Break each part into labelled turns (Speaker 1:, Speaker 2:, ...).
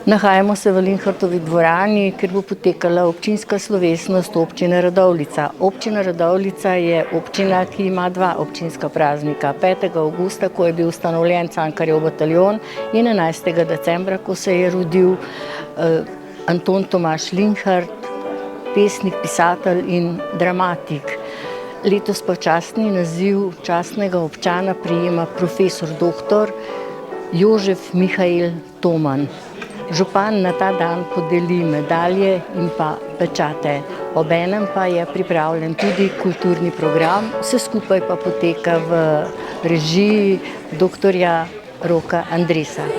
Speaker 1: Nahajamo se v Linhartovi dvorani, kjer bo potekala občinska slovesnost občine Radovljica. Občina Radovljica je občina, ki ima dva občinska praznika. 5. avgusta, ko je bil ustanovljen Cankarjev bataljon, in 11. decembra, ko se je rodil Anton Tomaž Linhart, pesnik, pisatelj in dramatik. Letos pa častni naziv častnega občana prejema profesor doktor Jožef Mihael Toman. Župan na ta dan podeli medalje in pa pečate. Obenem pa je pripravljen tudi kulturni program, vse skupaj pa poteka v režiji doktorja Roka Andresa.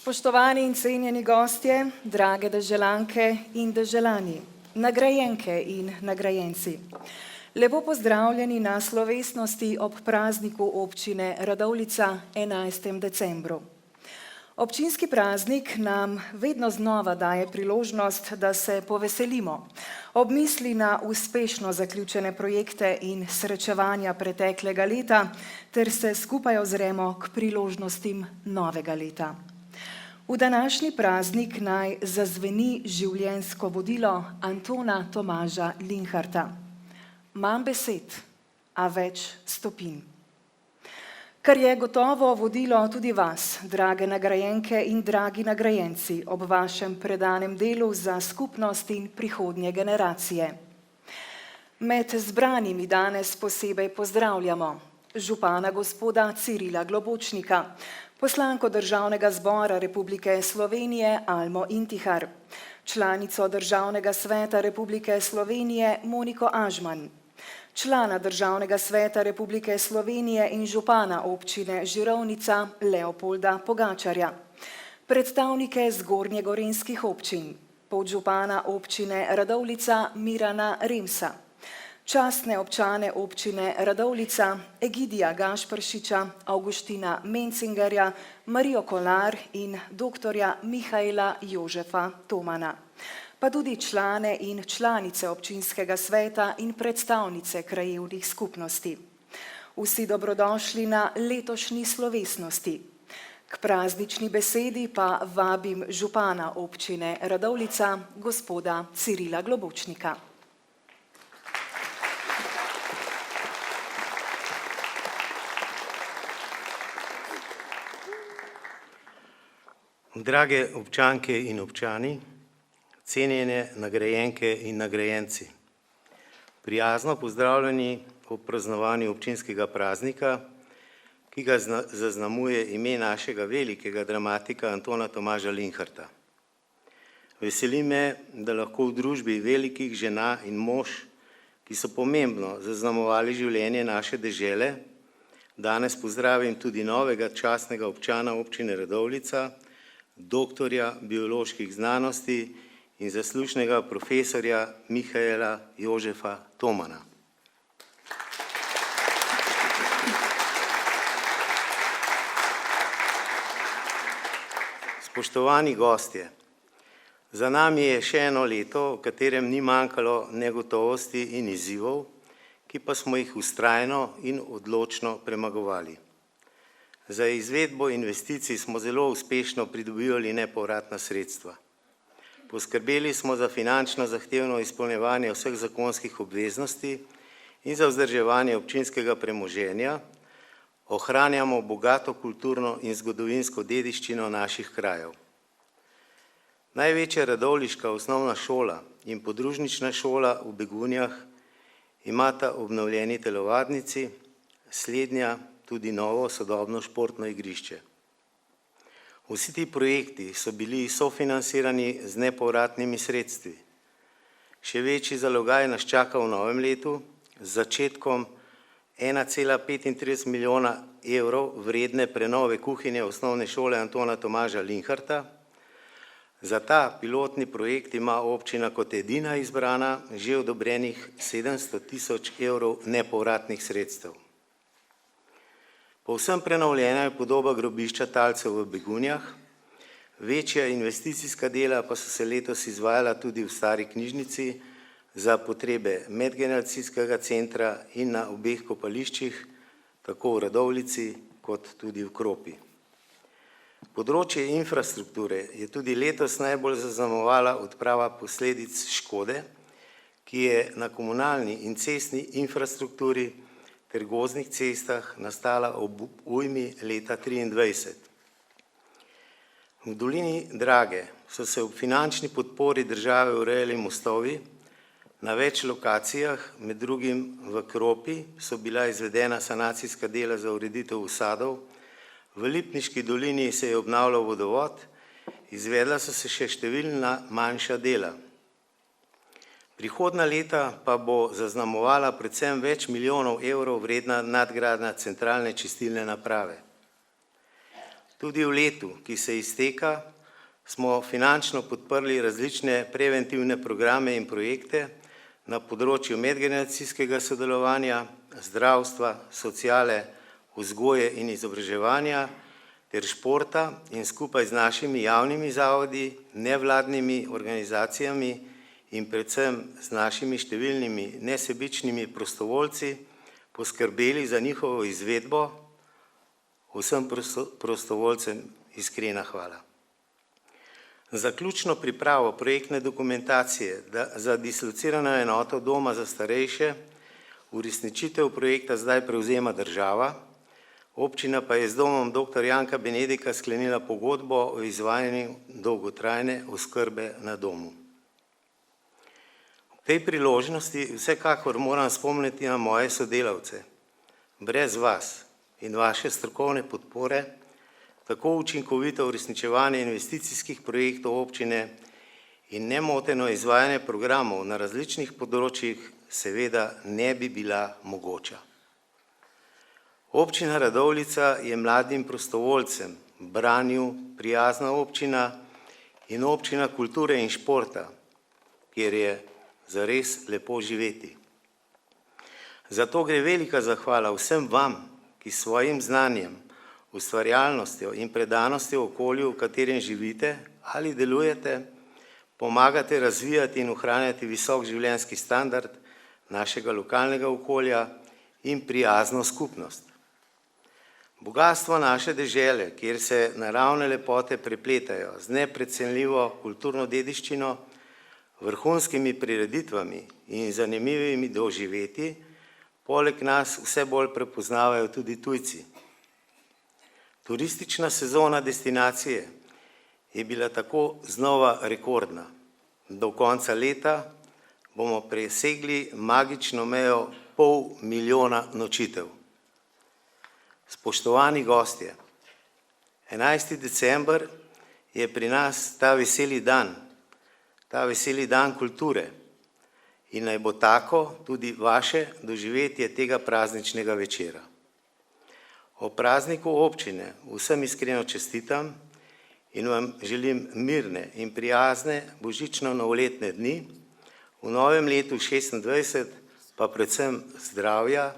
Speaker 2: Spoštovani in cenjeni gostje, drage državljanke in državljani, nagrajenke in nagrajenci. Lepo pozdravljeni na slovesnosti ob prazniku občine Radovljica 11. decembru. Občinski praznik nam vedno znova daje priložnost, da se poveselimo, ob misli na uspešno zaključene projekte in srečevanja preteklega leta, ter se skupaj ozremo k priložnostim novega leta. V današnji praznik naj zazveni življenjsko vodilo Antona Tomaža Linharta. Manj besed, a več stopinj. Kar je gotovo vodilo tudi vas, drage nagrajenke in dragi nagrajenci, ob vašem predanem delu za skupnost in prihodnje generacije. Med zbranimi danes posebej pozdravljamo župana gospoda Cirila Globočnika, poslanko Državnega zbora Republike Slovenije Almo Intihar, članico Državnega sveta Republike Slovenije Moniko Ažman, člana Državnega sveta Republike Slovenije in župana občine Žirovnica Leopolda Pogačarja, predstavnike zgornjegorenjskih občin, podžupana občine Radovljica Mirana Remsa, častne občane občine Radovljica, Egidija Gašperšiča, Avguština Mencingerja, Marijo Kolar in doktorja Mihaela Jožefa Tomana, pa tudi člane in članice občinskega sveta in predstavnice krajevnih skupnosti. Vsi dobrodošli na letošnji slovesnosti. K praznični besedi pa vabim župana občine Radovljica, gospoda Cirila Globočnika.
Speaker 3: Drage občanke in občani, cenjene nagrajenke in nagrajenci, prijazno pozdravljeni ob praznovanju občinskega praznika, ki ga zaznamuje ime našega velikega dramatika Antona Tomaža Linharta. Veseli me, da lahko v družbi velikih žena in mož, ki so pomembno zaznamovali življenje naše dežele, danes pozdravim tudi novega častnega občana občine Radovljica, doktorja bioloških znanosti in zaslužnega profesorja Mihaela Jožefa Tomana. Spoštovani gostje, za nami je še eno leto, v katerem ni manjkalo negotovosti in izzivov, ki pa smo jih vztrajno in odločno premagovali. Za izvedbo investicij smo zelo uspešno pridobivali nepovratna sredstva. Poskrbeli smo za finančno zahtevno izpolnjevanje vseh zakonskih obveznosti in za vzdrževanje občinskega premoženja, ohranjamo bogato kulturno in zgodovinsko dediščino naših krajev. Največja radovljiška osnovna šola in podružnična šola v Begunjah imata obnovljeni telovadnici, slednja tudi novo sodobno športno igrišče. Vsi ti projekti so bili sofinansirani z nepovratnimi sredstvi. Še večji zalogaj nas čaka v novem letu z začetkom 1,35 milijona evrov vredne prenove kuhinje osnovne šole Antona Tomaža Linharta. Za ta pilotni projekt ima občina kot edina izbrana že odobrenih 700 tisoč evrov nepovratnih sredstev. Povsem prenovljena je podoba grobišča talcev v Begunjah, večja investicijska dela pa so se letos izvajala tudi v stari knjižnici za potrebe medgeneracijskega centra in na obeh kopališčih, tako v Radovljici kot tudi v Kropi. Področje infrastrukture je tudi letos najbolj zaznamovala odprava posledic škode, ki je na komunalni in cestni infrastrukturi ter gozdnih cestah nastala ob ujmi leta 2023. V dolini Drage so se ob finančni podpori države urejali mostovi, na več lokacijah, med drugim v Kropi, so bila izvedena sanacijska dela za ureditev usadov, v Lipniški dolini se je obnavljal vodovod, izvedla so se še številna manjša dela. Prihodnja leta pa bo zaznamovala predvsem več milijonov evrov vredna nadgradnja centralne čistilne naprave. Tudi v letu, ki se izteka, smo finančno podprli različne preventivne programe in projekte na področju medgeneracijskega sodelovanja, zdravstva, sociale, vzgoje in izobraževanja ter športa in skupaj z našimi javnimi zavodi, nevladnimi organizacijami in predvsem z našimi številnimi nesebičnimi prostovoljci poskrbeli za njihovo izvedbo. Vsem prostovoljcem iskrena hvala. Za ključno pripravo projektne dokumentacije za dislocirano enoto doma za starejše uresničitev projekta zdaj prevzema država, občina pa je z domom dr. Janka Benedika sklenila pogodbo o izvajanju dolgotrajne oskrbe na domu. V tej priložnosti vsekakor moram spomniti na moje sodelavce. Brez vas in vaše strokovne podpore tako učinkovito uresničevanje investicijskih projektov občine in nemoteno izvajanje programov na različnih področjih seveda ne bi bila mogoča. Občina Radovljica je mladim prostovoljcem, branju, prijazna občina in občina kulture in športa, kjer je zares lepo živeti. Zato gre velika zahvala vsem vam, ki s svojim znanjem, ustvarjalnostjo in predanostjo okolju, v katerem živite ali delujete, pomagate razvijati in ohranjati visok življenjski standard našega lokalnega okolja in prijazno skupnost. Bogastvo naše dežele, kjer se naravne lepote prepletajo z neprecenljivo kulturno dediščino, vrhunskimi prireditvami in zanimivimi doživetji, poleg nas vse bolj prepoznavajo tudi tujci. Turistična sezona destinacije je bila tako znova rekordna. Do konca leta bomo presegli magično mejo 500 000 nočitev. Spoštovani gostje, 11. december je pri nas ta veseli dan kulture in naj bo tako tudi vaše doživetje tega prazničnega večera. O prazniku občine vsem iskreno čestitam in vam želim mirne in prijazne božično-novoletne dni, v novem letu 2026 pa predvsem zdravja,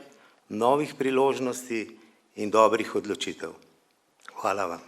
Speaker 3: novih priložnosti in dobrih odločitev. Hvala vam.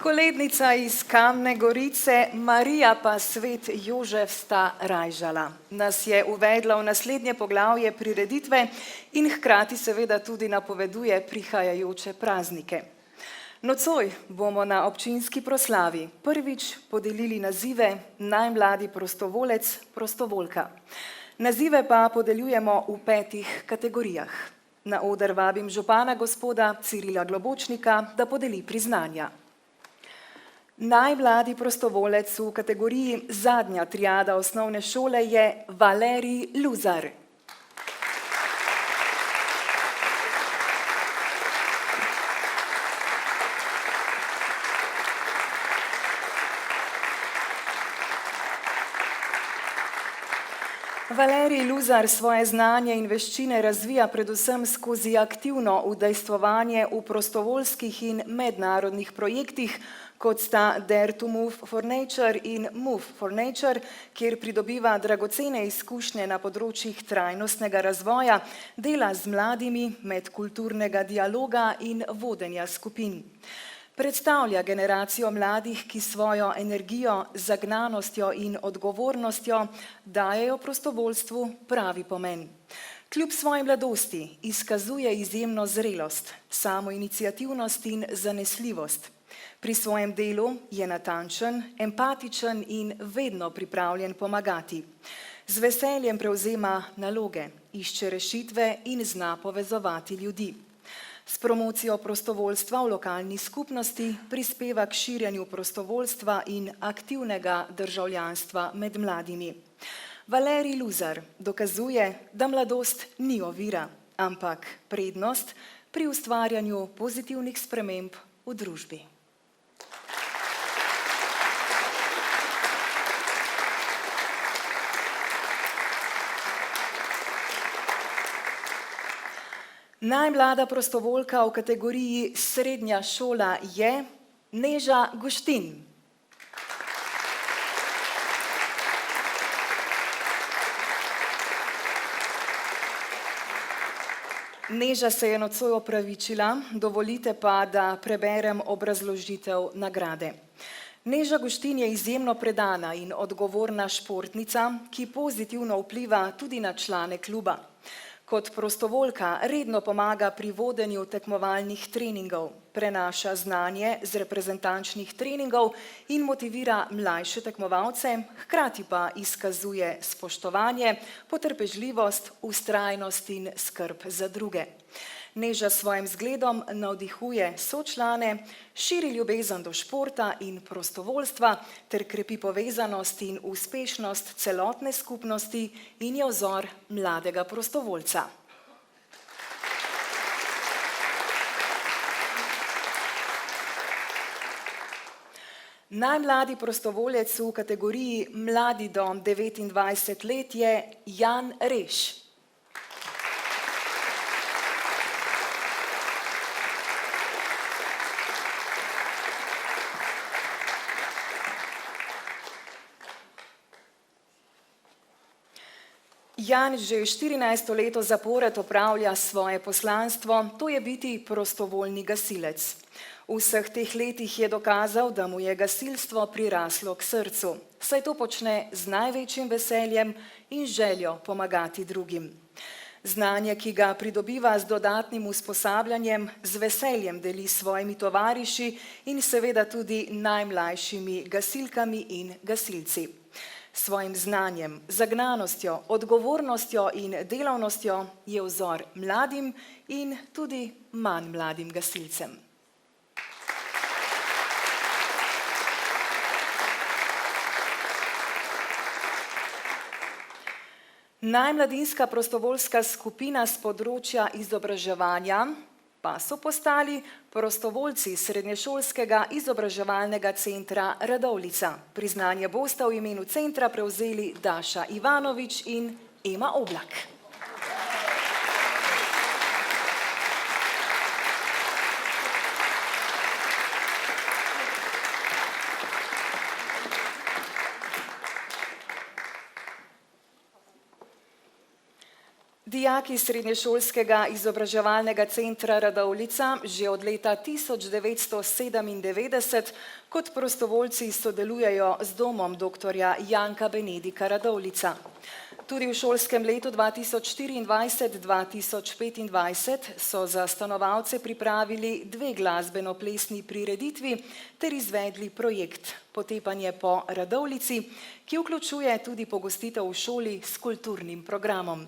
Speaker 2: Kolednica iz Kamne Gorice, Marija pa svet Jožef sta rajžala. Nas je uvedla v naslednje poglavje prireditve in hkrati seveda tudi napoveduje prihajajoče praznike. Nocoj bomo na občinski proslavi prvič podelili nazive najmladi prostovolec, prostovoljka. Nazive pa podeljujemo v 5 kategorijah. Na oder vabim župana gospoda Cirila Globočnika, da podeli priznanja. Najmladi prostovolec v kategoriji zadnja triada osnovne šole je Valerij Luzar. Valerij Luzar svoje znanje in veščine razvija predvsem skozi aktivno udejstvovanje v prostovoljskih in mednarodnih projektih, kot sta Dare to Move for Nature in Move for Nature, kjer pridobiva dragocene izkušnje na področjih trajnostnega razvoja, dela z mladimi, medkulturnega dialoga in vodenja skupin. Predstavlja generacijo mladih, ki svojo energijo, zagnanostjo in odgovornostjo dajejo prostovoljstvu pravi pomen. Kljub svoji mladosti izkazuje izjemno zrelost, samoiniciativnost in zanesljivost. Pri svojem delu je natančen, empatičen in vedno pripravljen pomagati. Z veseljem prevzema naloge, išče rešitve in zna povezovati ljudi. S promocijo prostovoljstva v lokalni skupnosti prispeva k širjenju prostovoljstva in aktivnega državljanstva med mladimi. Valerij Luzar dokazuje, da mladost ni ovira, ampak prednost pri ustvarjanju pozitivnih sprememb v družbi. Najmlada prostovoljka v kategoriji srednja šola je Neža Guštin. Neža se je nocoj opravičila, dovolite pa, da preberem obrazložitev nagrade. Neža Guštin je izjemno predana in odgovorna športnica, ki pozitivno vpliva tudi na člane kluba. Kot prostovoljka redno pomaga pri vodenju tekmovalnih treningov, prenaša znanje z reprezentančnih treningov in motivira mlajše tekmovalce, hkrati pa izkazuje spoštovanje, potrpežljivost, vztrajnost in skrb za druge. Neža s svojim zgledom navdihuje sočlane, širi ljubezen do športa in prostovoljstva ter krepi povezanost in uspešnost celotne skupnosti in je vzor mladega prostovoljca. Najmladi prostovoljec v kategoriji mladi do 29 let je Jan Reš. Jan že 14. leto zapored opravlja svoje poslanstvo, to je biti prostovoljni gasilec. V vseh teh letih je dokazal, da mu je gasilstvo priraslo k srcu, saj to počne z največjim veseljem in željo pomagati drugim. Znanje, ki ga pridobiva z dodatnim usposabljanjem, z veseljem deli s svojimi tovariši in seveda tudi najmlajšimi gasilkami in gasilci. Svojim znanjem, zagnanostjo, odgovornostjo in delavnostjo je vzor mladim in tudi manj mladim gasilcem. Najmladinska prostovoljska skupina s področja izobraževanja pa so postali prostovoljci Srednješolskega izobraževalnega centra Radovljica. Priznanje bosta v imenu centra prevzeli Daša Ivanovič in Ema Oblak. Dijaki Srednješolskega izobraževalnega centra Radovljica že od leta 1997 kot prostovoljci sodelujejo z domom dr. Janka Benedika Radovljica. Tudi v šolskem letu 2024-2025 so za stanovalce pripravili 2 glasbeno-plesni prireditvi ter izvedli projekt Potepanje po Radovljici, ki vključuje tudi pogostitev v šoli s kulturnim programom.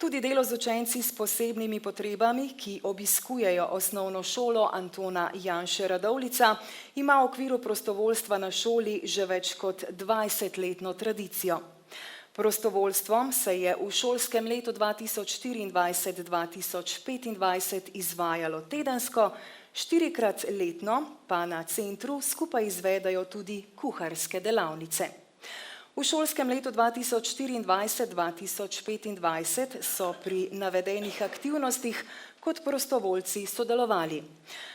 Speaker 2: Tudi delo z učenci s posebnimi potrebami, ki obiskujejo osnovno šolo Antona Janše Radovljica, ima v okviru prostovoljstva na šoli že več kot 20-letno tradicijo. Prostovoljstvo se je v šolskem letu 2024-2025 izvajalo tedensko, 4-krat letno pa na centru skupaj izvedajo tudi kuharske delavnice. V šolskem letu 2024-2025 so pri navedenih aktivnostih kot prostovoljci sodelovali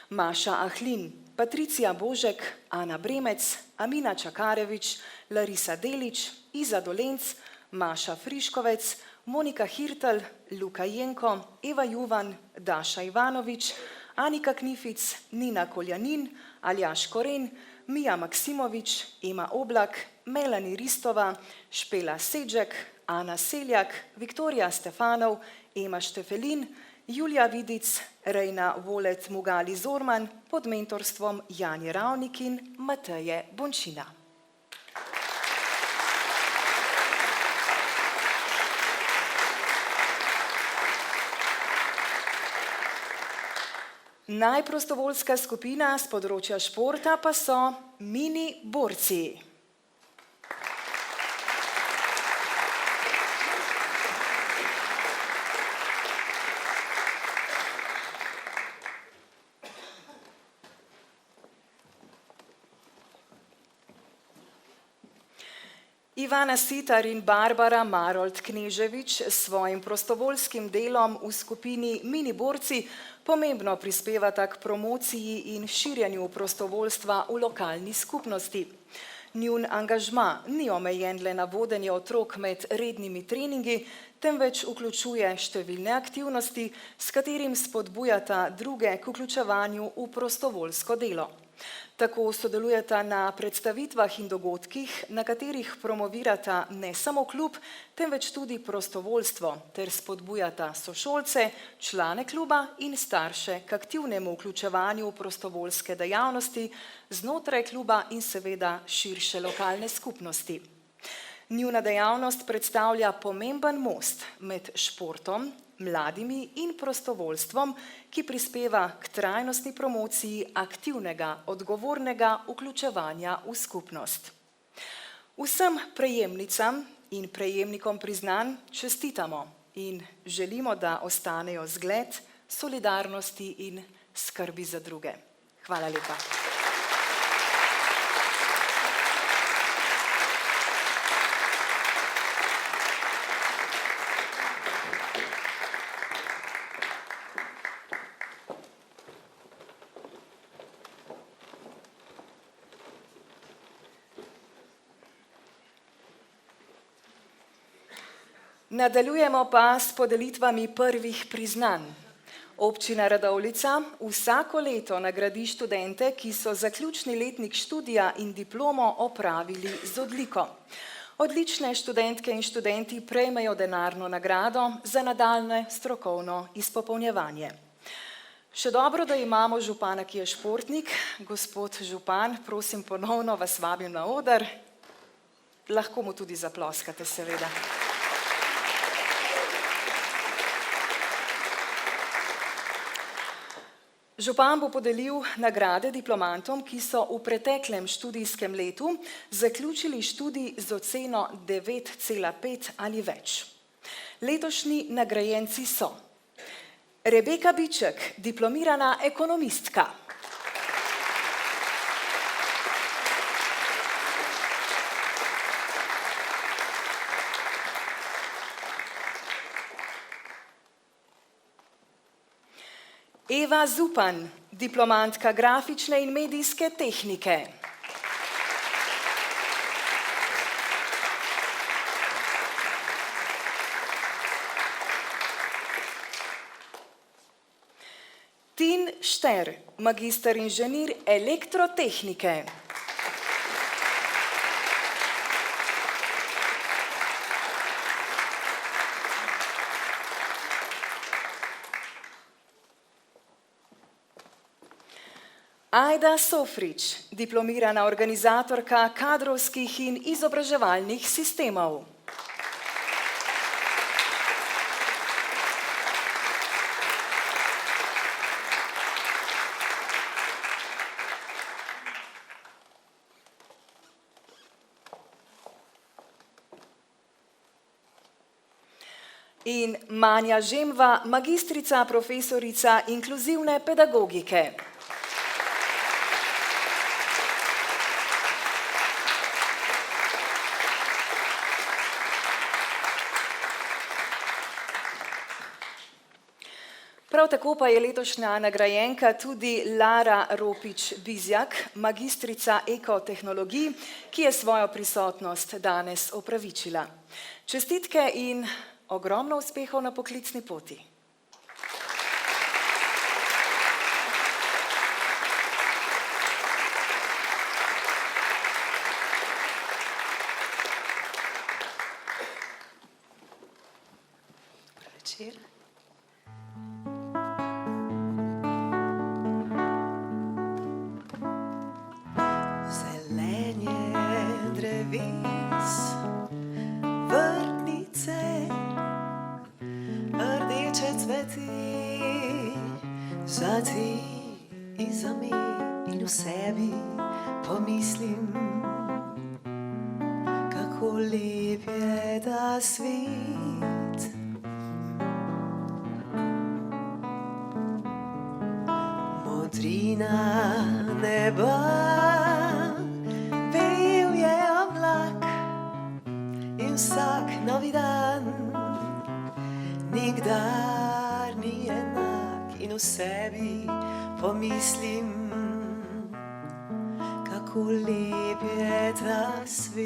Speaker 2: Maša Ahlin, Patricija Božek, Ana Bremec, Amina Čakarevič, Larisa Delič, Iza Dolenc, Maša Friškovec, Monika Hirtelj, Luka Jenko, Eva Juvan, Daša Ivanovič, Anika Knific, Nina Koljanin, Aljaž Koren, Mija Maksimovič, Ema Oblak, Melani Ristova, Špela Sedžek, Ana Seljak, Viktorija Stefanov, Ema Štefelin, Julija Vidic, Rejna Volet Mugali Zorman pod mentorstvom Janje Ravnik in Mateje Bončina. Najprostovoljska skupina z področja športa pa so mini borci. Ivana Sitar in Barbara Marolt Kneževič s svojim prostovoljskim delom v skupini Mini borci pomembno prispevata k promociji in širjenju prostovoljstva v lokalni skupnosti. Njun angažma ni omejen le na vodenje otrok med rednimi treningi, temveč vključuje številne aktivnosti, s katerim spodbujata druge k vključevanju v prostovoljsko delo. Tako sodelujeta na predstavitvah in dogodkih, na katerih promovirata ne samo klub, temveč tudi prostovoljstvo ter spodbujata sošolce, člane kluba in starše k aktivnemu vključevanju v prostovoljske dejavnosti znotraj kluba in seveda širše lokalne skupnosti. Njuna dejavnost predstavlja pomemben most med športom, mladimi in prostovoljstvom, ki prispeva k trajnostni promociji aktivnega, odgovornega vključevanja v skupnost. Vsem prejemnicam in prejemnikom priznanj čestitamo in želimo, da ostanejo zgled solidarnosti in skrbi za druge. Hvala lepa. Nadaljujemo pa s podelitvami prvih priznanj. Občina Radovljica vsako leto nagradi študente, ki so zaključni letnik študija in diplomo opravili z odliko. Odlične študentke in študenti prejmejo denarno nagrado za nadaljnje strokovno izpopolnjevanje. Še dobro, da imamo župana, ki je športnik. Gospod župan, prosim, ponovno vas vabim na oder. Lahko mu tudi zaploskate, seveda. Župan bo podelil nagrade diplomantom, ki so v preteklem študijskem letu zaključili študij z oceno 9,5 ali več. Letošnji nagrajenci so Rebeka Biček, diplomirana ekonomistka. Eva Zupan, diplomantka grafične in medijske tehnike. Šter, magister inženir elektrotehnike. Ajda Sofrič, diplomirana organizatorka kadrovskih in izobraževalnih sistemov. In Manja Žemva, magistrica, profesorica inkluzivne pedagogike. Prav tako pa je letošnja nagrajenka tudi Lara Ropič-Bizjak, magistrica ekotehnologij, ki je svojo prisotnost danes opravičila. Čestitke in ogromno uspehov na poklicni poti. Dober večer.
Speaker 4: Za ti in za me in v sebi pomislim, kako lep je ta svet. Modrina neba, vel je oblak in vsak novi dan nikdar ni enak. In v sebi pomislim, kako lep je ta svet.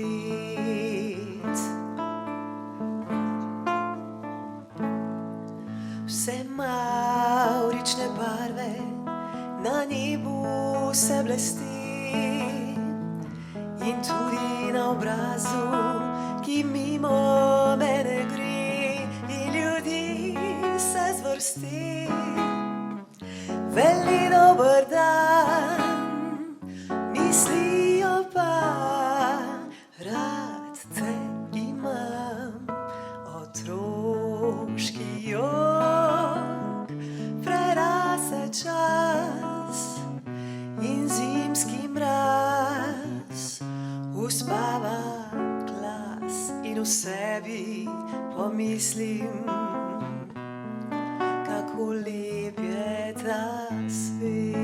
Speaker 4: Vse mavrične barve na nebu se blesti in tudi na obrazu, ki mimo mene gre, in ljudi se zvrsti. Veli dober dan, mislijo pa, rad te imam. Otroški jok prerase čas in zimski mraz uspava glas. In v sebi pomislim, kako lep je ta svet.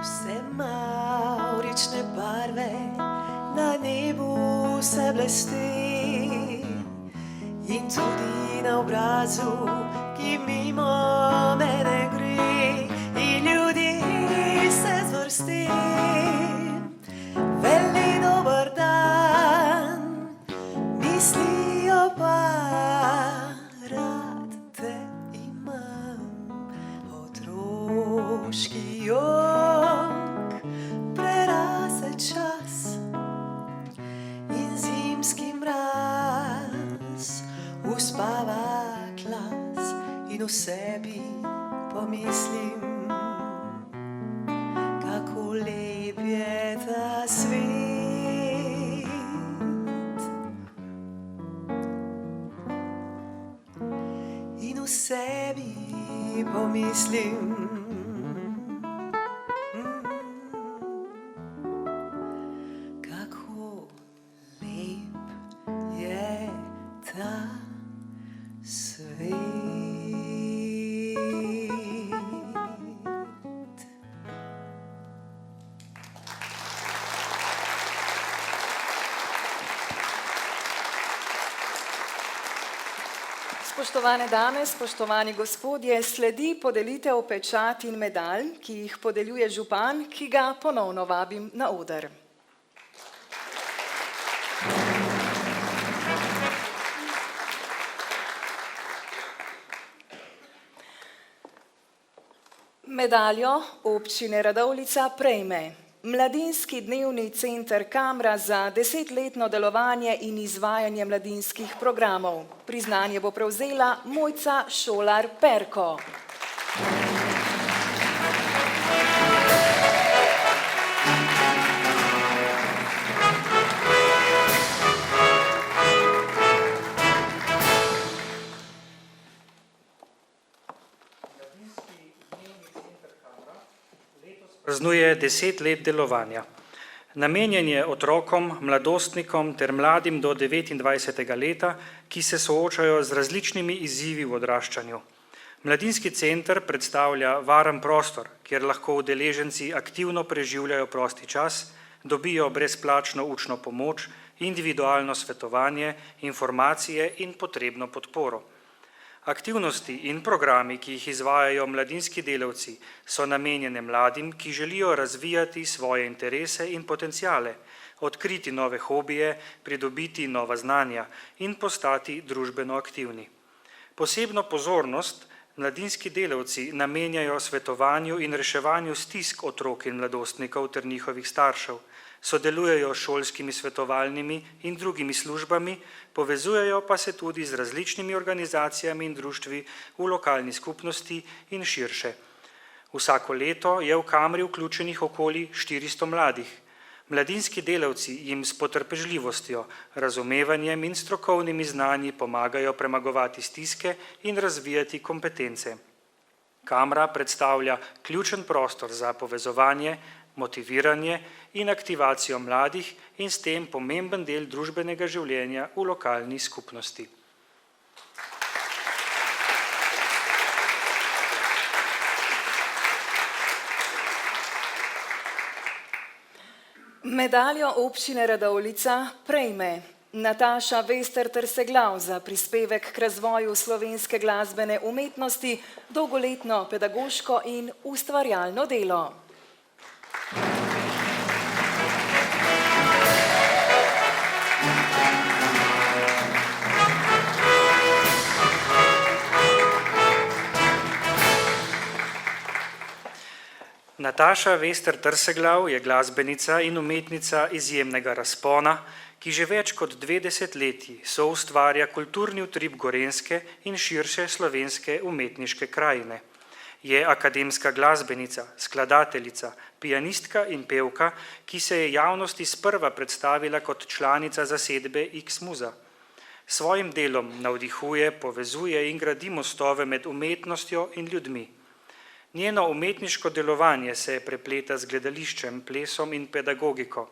Speaker 4: Vse mavrične barve na nebu se blesti in tudi na obrazu, ki mimo mene gre, in ljudi se zvrsti. Veli dober dan, mislijo pa, rad te imam. Otroški jok prerase čas in zimski mraz uspava glas. In v sebi pomislim, kako lep je ta svet. In v sebi pomislim, kako lep je ta svet.
Speaker 2: Spoštovane dame, spoštovani gospodje, sledi podelitev pečat in medalj, ki jih podeljuje župan, ki ga ponovno vabim na oder. Medaljo občine Radovljica prejme Mladinski dnevni center Kamra za 10-letno delovanje in izvajanje mladinskih programov. Priznanje bo prevzela Mojca Šolar Perko.
Speaker 5: Praznuje 10 let delovanja. Namenjen je otrokom, mladostnikom ter mladim do 29. leta, ki se soočajo z različnimi izzivi v odraščanju. Mladinski center predstavlja varen prostor, kjer lahko udeleženci aktivno preživljajo prosti čas, dobijo brezplačno učno pomoč, individualno svetovanje, informacije in potrebno podporo. Aktivnosti in programi, ki jih izvajajo mladinski delavci, so namenjene mladim, ki želijo razvijati svoje interese in potenciale, odkriti nove hobije, pridobiti nova znanja in postati družbeno aktivni. Posebno pozornost mladinski delavci namenjajo svetovanju in reševanju stisk otrok in mladostnikov ter njihovih staršev, sodelujejo s šolskimi svetovalnimi in drugimi službami, povezujejo pa se tudi z različnimi organizacijami in društvi v lokalni skupnosti in širše. Vsako leto je v Kamri vključenih okoli 400 mladih. Mladinski delavci jim s potrpežljivostjo, razumevanjem in strokovnimi znanji pomagajo premagovati stiske in razvijati kompetence. Kamra predstavlja ključen prostor za povezovanje, motiviranje in aktivacijo mladih in s tem pomemben del družbenega življenja v lokalni skupnosti.
Speaker 2: Medaljo občine Radovljica prejme Nataša Vester Trseglav za prispevek k razvoju slovenske glasbene umetnosti, dolgoletno pedagoško in ustvarjalno delo.
Speaker 5: Nataša Vester Trseglav je glasbenica in umetnica izjemnega razpona, ki že več kot 2 desetletji soustvarja kulturni utrip Gorenjske in širše slovenske umetniške krajine. Je akademska glasbenica, skladateljica, pianistka in pevka, ki se je javnosti sprva predstavila kot članica zasedbe X-Muza. Svojim delom navdihuje, povezuje in gradi mostove med umetnostjo in ljudmi. Njeno umetniško delovanje se prepleta z gledališčem, plesom in pedagogiko.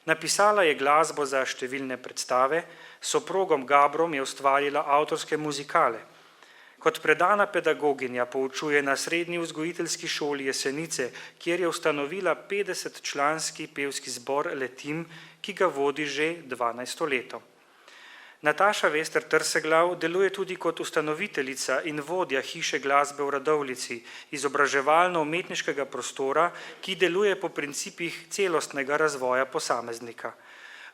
Speaker 5: Napisala je glasbo za številne predstave, s soprogom Gabrom je ustvarila avtorske muzikale. Kot predana pedagoginja poučuje na Srednji vzgojiteljski šoli Jesenice, kjer je ustanovila 50-članski pevski zbor Letim, ki ga vodi že 12 leto. Nataša Vester Trseglav deluje tudi kot ustanoviteljica in vodja Hiše glasbe v Radovljici, izobraževalno-umetniškega prostora, ki deluje po principih celostnega razvoja posameznika.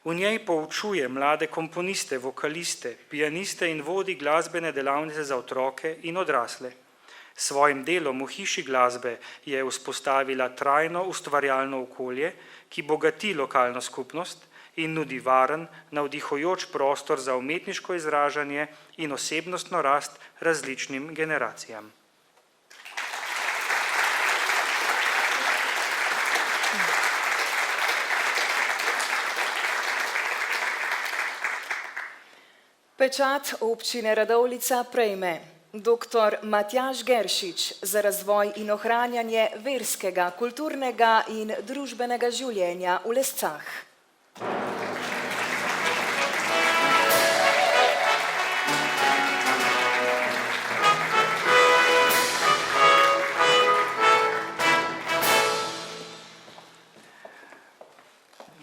Speaker 5: V njej poučuje mlade komponiste, vokaliste, pianiste in vodi glasbene delavnice za otroke in odrasle. S svojim delom v Hiši glasbe je vzpostavila trajno ustvarjalno okolje, ki bogati lokalno skupnost in nudi varen, navdihujoč prostor za umetniško izražanje in osebnostno rast različnim generacijam.
Speaker 2: Pečat občine Radovljica prejme dr. Matjaž Geršič za razvoj in ohranjanje verskega, kulturnega in družbenega življenja v Lescah.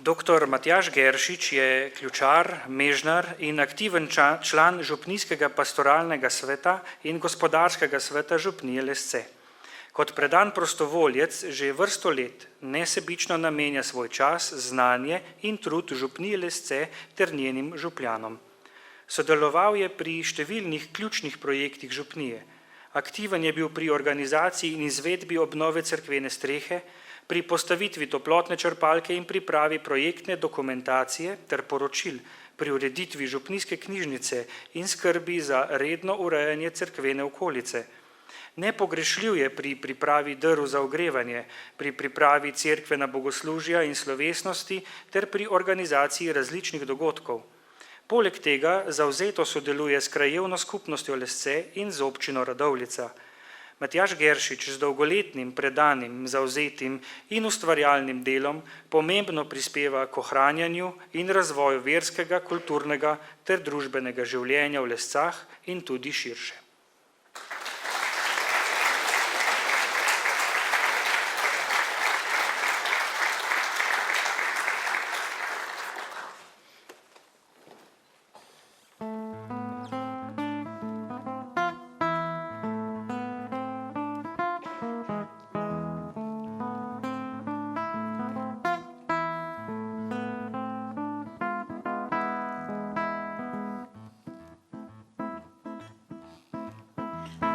Speaker 5: Dr. Dr. Matjaž Geršič je ključar, mežnar in aktiven član župnijskega pastoralnega sveta in gospodarskega sveta župnije Lesce. Kot predan prostovoljec že vrsto let nesebično namenja svoj čas, znanje in trud župniji Lesce ter njenim župljanom. Sodeloval je pri številnih ključnih projektih župnije. Aktiven je bil pri organizaciji in izvedbi obnove cerkvene strehe, pri postavitvi toplotne črpalke in pripravi projektne dokumentacije ter poročil, pri ureditvi župnijske knjižnice in skrbi za redno urejanje cerkvene okolice. Nepogrešljiv je pri pripravi drv za ogrevanje, pri pripravi cerkvena bogoslužja in slovesnosti ter pri organizaciji različnih dogodkov. Poleg tega zavzeto sodeluje s krajevno skupnostjo Lesce in z občino Radovljica. Matjaž Geršič z dolgoletnim, predanim, zavzetim in ustvarjalnim delom pomembno prispeva k ohranjanju in razvoju verskega, kulturnega ter družbenega življenja v Lescah in tudi širše.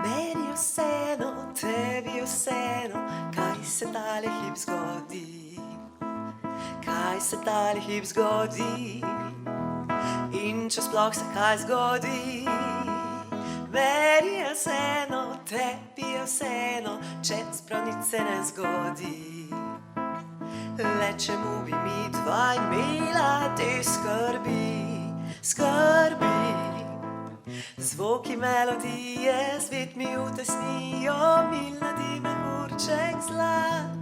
Speaker 4: Meni vseeno, tebi vseeno, kaj se tale hip zgodi. Kaj se tale hip zgodi in če sploh se kaj zgodi. Meni je vseeno, tebi je vseeno, če sprav nič se ne zgodi. Le čemu bi mi dva imela te skrbi, skrbi. Zvoki melodije svet mi utesnijo, milnadi mehurček zlat.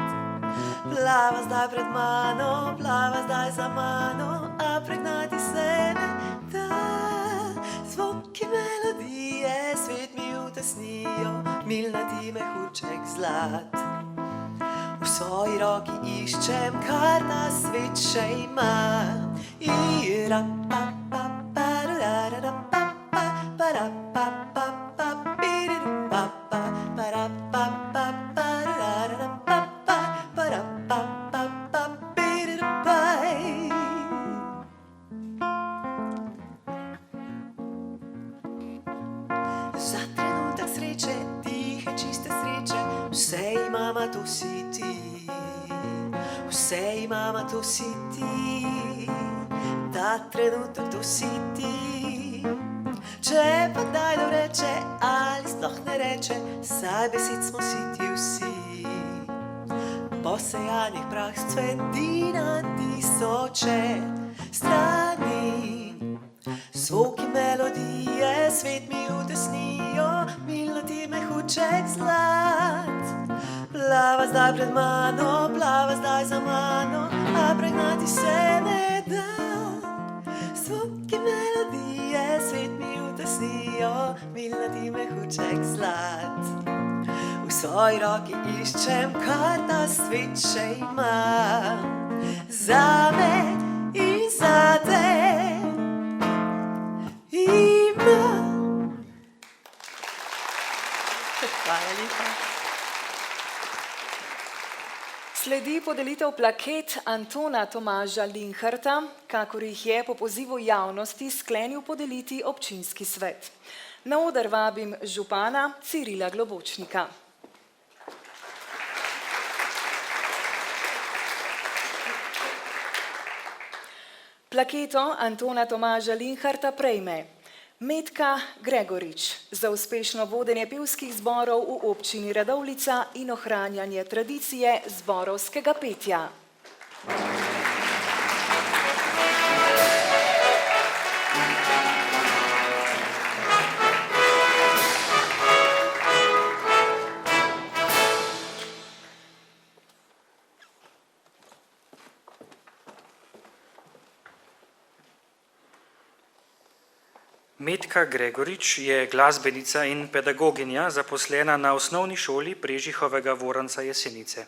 Speaker 4: Plava zdaj pred mano, plava zdaj za mano, a pregnati se ne da. Zvoki melodije svet mi utesnijo, milnadi mehurček zlat. V svoji roki iščem, kar na svet še ima. Za trenutek sreče, tihe, čiste sreče, vse imama, to si ti. Vse imama, to si ti. Ta trenutek, to si ti. Če pa kdaj doreče, ali sploh ne reče, saj besed smo si ti vsi. Posejanih prah cveti na tisoče strani. Zvoki melodije svet mi utesnijo, milnati mehurček zlat. Plava zdaj pred mano, plava zdaj za mano, a pregnati se ne da. Zvoki melodije svet mi utesnijo, milnati mehurček zlat. V svoji roki iščem, kar ta svet še ima. Zame in zate ima. Hvala lepa.
Speaker 2: Sledi podelitev plaket Antona Tomaža Linharta, kakor jih je po pozivu javnosti sklenil podeliti občinski svet. Na oder vabim župana Cirila Globočnika. Plaketo Antona Tomaža Linharta prejme Metka Gregorič za uspešno vodenje pevskih zborov v občini Radovljica in ohranjanje tradicije zborovskega petja.
Speaker 5: Metka Gregorič je glasbenica in pedagoginja zaposlena na osnovni šoli Prežihovega Voranca Jesenice.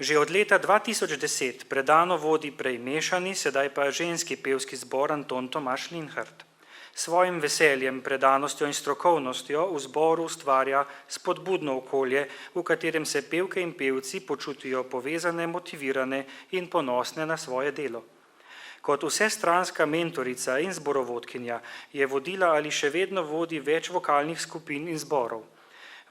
Speaker 5: Že od leta 2010 predano vodi prej mešani, sedaj pa ženski pevski zbor Anton Tomaž Linhart. Svojim veseljem, predanostjo in strokovnostjo v zboru ustvarja spodbudno okolje, v katerem se pevke in pevci počutijo povezane, motivirane in ponosne na svoje delo. Kot vsestranska mentorica in zborovodkinja je vodila ali še vedno vodi več vokalnih skupin in zborov.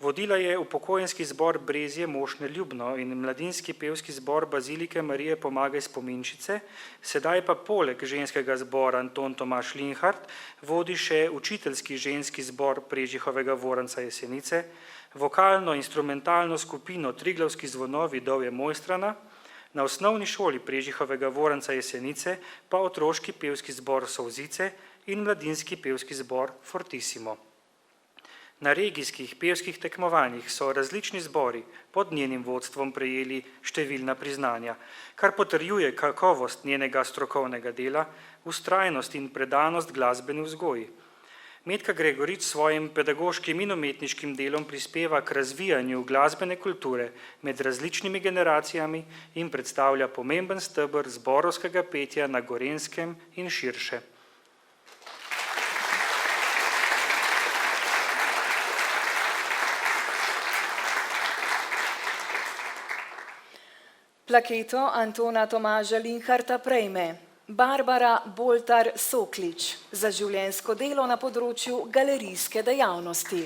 Speaker 5: Vodila je upokojenski zbor Brezje Mošnje Ljubno in mladinski pevski zbor Bazilike Marije Pomagaj Spominčice, sedaj pa poleg ženskega zbora Anton Tomaž Linhart vodi še učiteljski ženski zbor Prežihovega Voranca Jesenice, vokalno-instrumentalno skupino Triglavski zvonovi Dovje Mojstrana, na osnovni šoli Prežihovega Voranca Jesenice pa otroški pevski zbor Solzice in mladinski pevski zbor Fortissimo. Na regijskih pevskih tekmovanjih so različni zbori pod njenim vodstvom prejeli številna priznanja, kar potrjuje kakovost njenega strokovnega dela, vztrajnost in predanost glasbeni vzgoji. Metka Gregorič s svojim pedagoškim in umetniškim delom prispeva k razvijanju glasbene kulture med različnimi generacijami in predstavlja pomemben steber zborovskega petja na Gorenjskem in širše.
Speaker 2: Plaketo Antona Tomaža Linharta prejme Barbara Boltar Soklič za življenjsko delo na področju galerijske dejavnosti.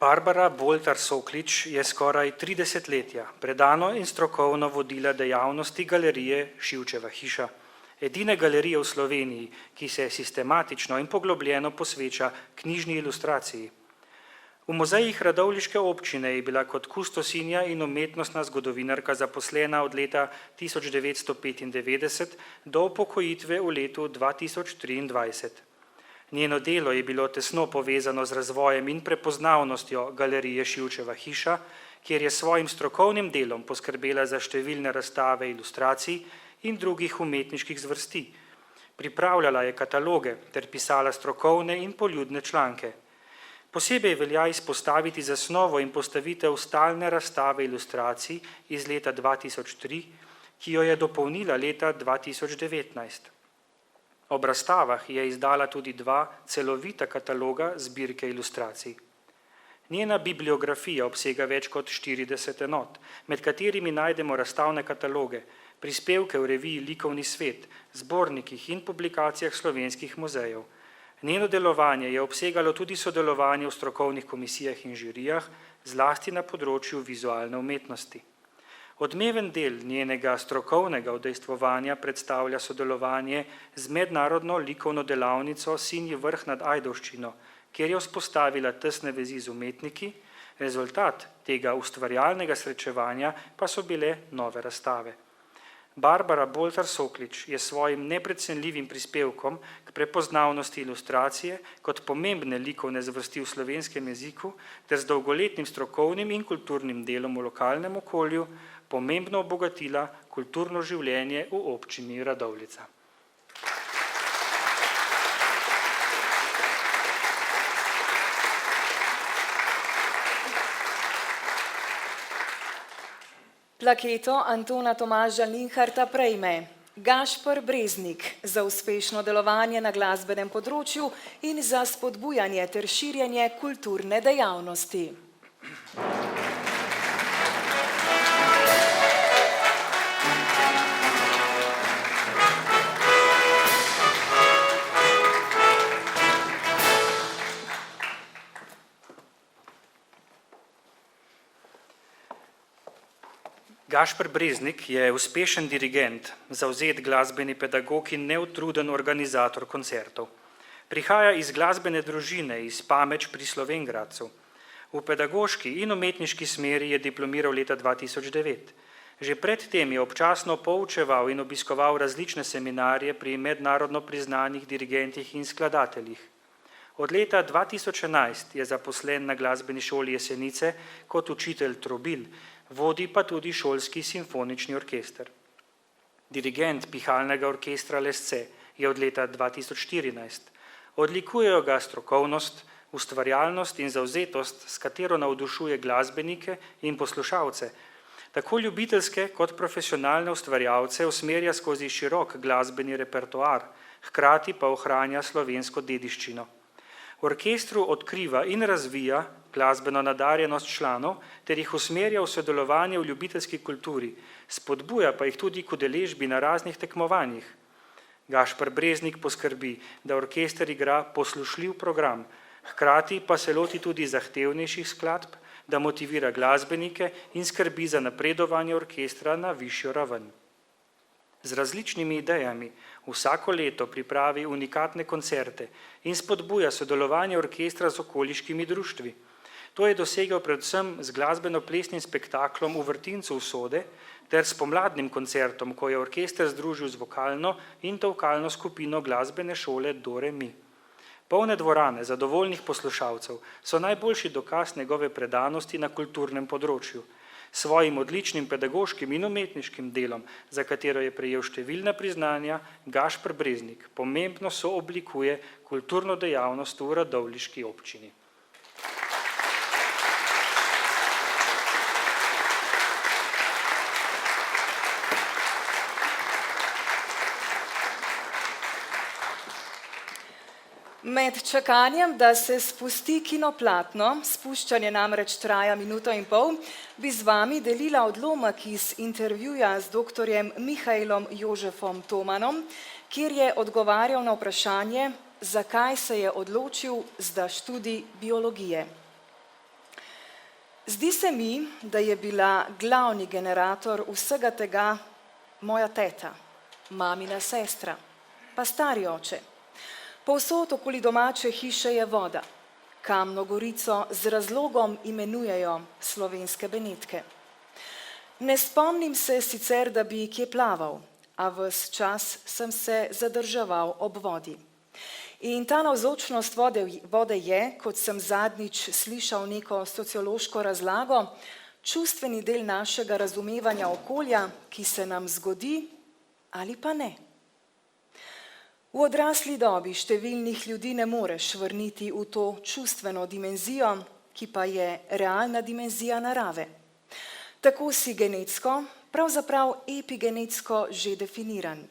Speaker 5: Barbara Boltar Soklič je skoraj 30 letja predano in strokovno vodila dejavnosti galerije Šivčeva hiša, edine galerije v Sloveniji, ki se sistematično in poglobljeno posveča knjižni ilustraciji. V muzejih radovljiške občine je bila kot kustosinja in umetnostna zgodovinarka zaposlena od leta 1995 do upokojitve v letu 2023. Njeno delo je bilo tesno povezano z razvojem in prepoznavnostjo galerije Šivčeva hiša, kjer je svojim strokovnim delom poskrbela za številne razstave ilustracij in drugih umetniških zvrsti. Pripravljala je kataloge ter pisala strokovne in poljudne članke. Posebej velja izpostaviti zasnovo in postavitev stalne razstave ilustracij iz leta 2003, ki jo je dopolnila leta 2019. Ob razstavah je izdala tudi 2 celovita kataloga zbirke ilustracij. Njena bibliografija obsega več kot 40 enot, med katerimi najdemo razstavne kataloge, prispevke v reviji Likovni svet, zbornikih in publikacijah slovenskih muzejev. Njeno delovanje je obsegalo tudi sodelovanje v strokovnih komisijah in žirijah, zlasti na področju vizualne umetnosti. Odmeven del njenega strokovnega udejstvovanja predstavlja sodelovanje z mednarodno likovno delavnico Sinji vrh nad Ajdovščino, kjer je vzpostavila tesne vezi z umetniki, rezultat tega ustvarjalnega srečevanja pa so bile nove razstave. Barbara Boltar Soklič je svojim neprecenljivim prispevkom k prepoznavnosti ilustracije kot pomembne likovne zvrsti v slovenskem jeziku ter z dolgoletnim strokovnim in kulturnim delom v lokalnem okolju pomembno obogatila kulturno življenje v občini Radovljica.
Speaker 2: Plaketo Antona Tomaža Linharta prejme Gašper Breznik za uspešno delovanje na glasbenem področju in za spodbujanje ter širjenje kulturne dejavnosti.
Speaker 5: Gašper Breznik je uspešen dirigent, zavzet glasbeni pedagog in neutruden organizator koncertov. Prihaja iz glasbene družine iz Pameč pri Slovenj Gradcu. V pedagoški in umetniški smeri je diplomiral leta 2009. Že predtem je občasno poučeval in obiskoval različne seminarije pri mednarodno priznanih dirigentih in skladateljih. Od leta 2011 je zaposlen na Glasbeni šoli Jesenice kot učitelj trobil, vodi pa tudi šolski simfonični orkester. Dirigent pihalnega orkestra Lesce je od leta 2014. Odlikujejo ga strokovnost, ustvarjalnost in zavzetost, s katero navdušuje glasbenike in poslušalce. Tako ljubiteljske kot profesionalne ustvarjalce usmerja skozi širok glasbeni repertoar, hkrati pa ohranja slovensko dediščino. V orkestru odkriva in razvija glasbeno nadarjenost članov ter jih usmerja v sodelovanje v ljubiteljski kulturi, spodbuja pa jih tudi k udeležbi na raznih tekmovanjih. Gašper Breznik poskrbi, da orkester igra poslušljiv program, hkrati pa se loti tudi zahtevnejših skladb, da motivira glasbenike in skrbi za napredovanje orkestra na višjo raven. Z različnimi idejami vsako leto pripravi unikatne koncerte in spodbuja sodelovanje orkestra z okoliškimi društvi. To je dosegel predvsem z glasbeno-plesnim spektaklom v Vrtincu usode ter s pomladnim koncertom, ko je orkester združil z vokalno in tolkalno skupino glasbene šole Do Re Mi. Polne dvorane zadovoljnih poslušalcev so najboljši dokaz njegove predanosti na kulturnem področju. Svojim odličnim pedagoškim in umetniškim delom, za katero je prejel številna priznanja, Gašper Breznik pomembno sooblikuje kulturno dejavnost v radovljiški občini.
Speaker 2: Med čakanjem, da se spusti kinoplatno, spuščanje namreč traja 1,5 minute, bi z vami delila odlomek iz intervjuja z doktorjem Mihaelom Jožefom Tomanom, kjer je odgovarjal na vprašanje, zakaj se je odločil za študij biologije. Zdi se mi, da je bila glavni generator vsega tega moja teta, mamina sestra, pa stari oče. Povsod okoli domače hiše je voda. Kamno gorico z razlogom imenujejo Slovenske Benetke. Ne spomnim se sicer, da bi kje plaval, a ves čas sem se zadrževal ob vodi. In ta navzočnost vode je, kot sem zadnjič slišal neko sociološko razlago, čustveni del našega razumevanja okolja, ki se nam zgodi ali pa ne. V odrasli dobi številnih ljudi ne moreš vrniti v to čustveno dimenzijo, ki pa je realna dimenzija narave. Tako si genetsko, pravzaprav epigenetsko že definiran.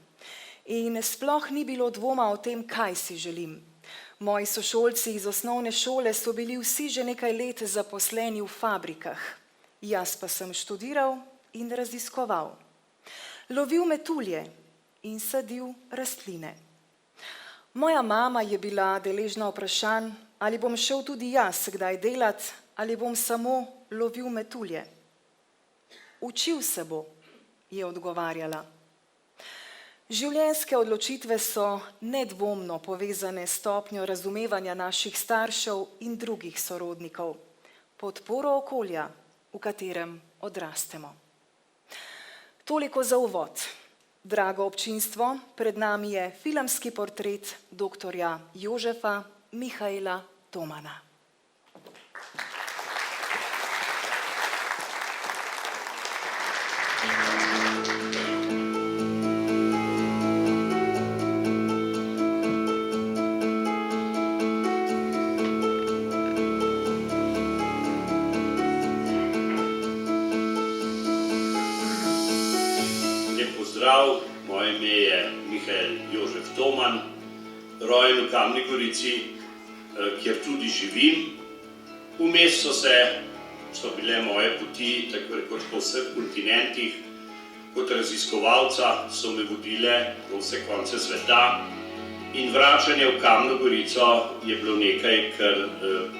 Speaker 2: In sploh ni bilo dvoma o tem, kaj si želim. Moji sošolci iz osnovne šole so bili vsi že nekaj let zaposleni v fabrikah. Jaz pa sem študiral in raziskoval. Lovil metulje in sadil rastline. Moja mama je bila deležna vprašanj, ali bom šel tudi jaz kdaj delat, ali bom samo lovil metulje. Učil se bo, je odgovarjala. Življenjske odločitve so nedvomno povezane s stopnjo razumevanja naših staršev in drugih sorodnikov, podporo okolja, v katerem odrastemo. Toliko za uvod. Drago občinstvo, pred nami je filmski portret doktorja Jožefa Mihaela Tomana.
Speaker 6: Pozdrav, moje ime je Mihael Jožef Toman, rojen v Kamni Gorici, kjer tudi živim. Vmes so bile moje poti, tako rekoč po vseh kontinentih. Kot raziskovalca so me vodile v vse konce sveta in vračanje v Kamno Gorico je bilo nekaj, kar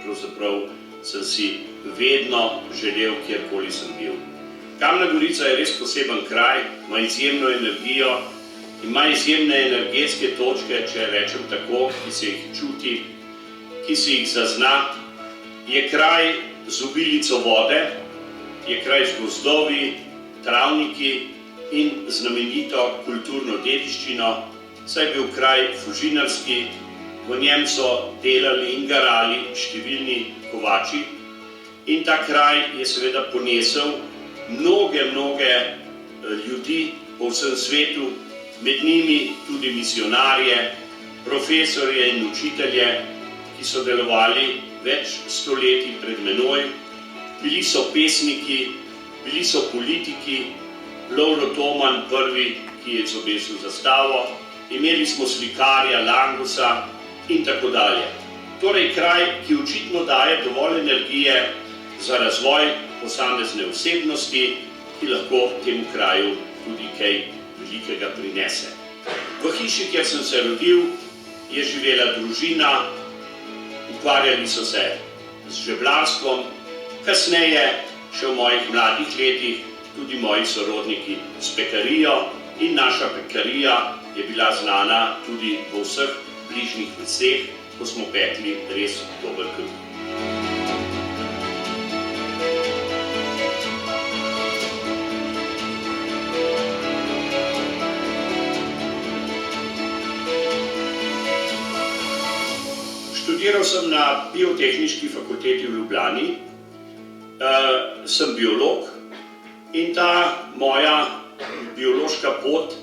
Speaker 6: pravzaprav sem si vedno želel, kjerkoli sem bil. Kamna Gorica je res poseben kraj, ima izjemno energijo, ima izjemne energetske točke, če rečem tako, ki se jih čuti, ki se jih zazna. Je kraj z obilico vode, je kraj z gozdovi, travniki in znamenito kulturno dediščino, saj je bil kraj fužinarski, v njem so delali in garali številni kovači in ta kraj je seveda ponesel mnoge ljudi po vsem svetu, med njimi tudi misionarje, profesorje in učitelje, ki so delovali več stoletij pred menoj. Bili so pesniki, bili so politiki, Lovro Toman prvi, ki je izobesil zastavo, imeli smo slikarja Langusa in tako dalje. Torej kraj, ki očitno daje dovolj energije za razvoj posamezne osebnosti, ki lahko temu kraju tudi kaj velikega prinese. V hiši, kjer sem se rodil, je živela družina, ukvarjali so se z žeblarstvom, kasneje, še v mojih mladih letih, tudi moji sorodniki s pekarijo in naša pekarija je bila znana tudi v vseh bližnjih vaseh, ko smo pekli res dober kruh. Študiral sem na Biotehniški fakulteti v Ljubljani, sem biolog in ta moja biološka pot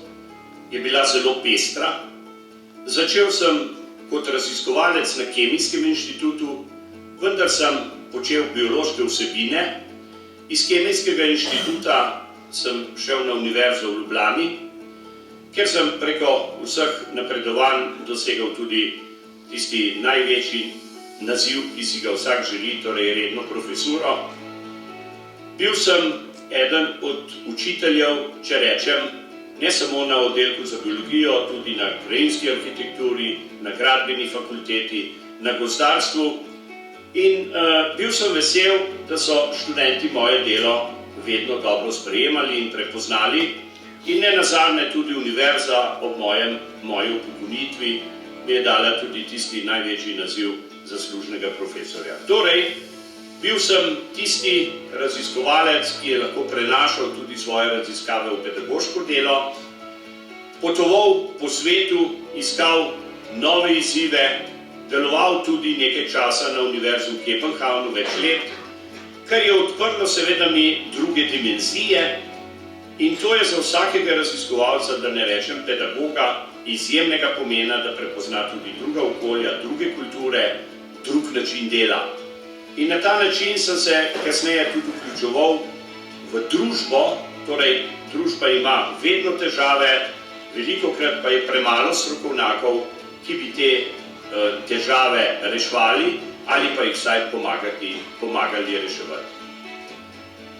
Speaker 6: je bila zelo pestra. Začel sem kot raziskovalec na Kemijskem inštitutu, vendar sem počel biološke vsebine. Iz Kemijskega inštituta sem šel na Univerzo v Ljubljani, kjer sem preko vseh napredovanj dosegal tudi tisti največji naziv, ki si ga vsak želi, torej redno profesuro. Bil sem eden od učiteljev, če rečem, ne samo na oddelku za biologijo, tudi na krajinski arhitekturi, na gradbeni fakulteti, na gozdarstvu in bil sem vesel, da so študenti moje delo vedno dobro sprejemali in prepoznali in nenazadnje tudi univerza ob moji upokojitvi mi je dala tudi tisti največji naziv zaslužnega profesorja. Torej, bil sem tisti raziskovalec, ki je lahko prenašal tudi svoje raziskave v pedagoško delo, potoval po svetu, iskal nove izzive, deloval tudi nekaj časa na Univerzi v Kopenhavnu več let, kar je odprlo seveda mi druge dimenzije in to je za vsakega raziskovalca, da ne rečem pedagoga, izjemnega pomena, da prepozna tudi druga okolja, druge kulture, drug način dela. In na ta način sem se kasneje tudi vključeval v družbo, torej družba ima vedno težave, velikokrat pa je premalo strokovnjakov, ki bi te težave reševali ali pa jih vsaj pomagali reševati.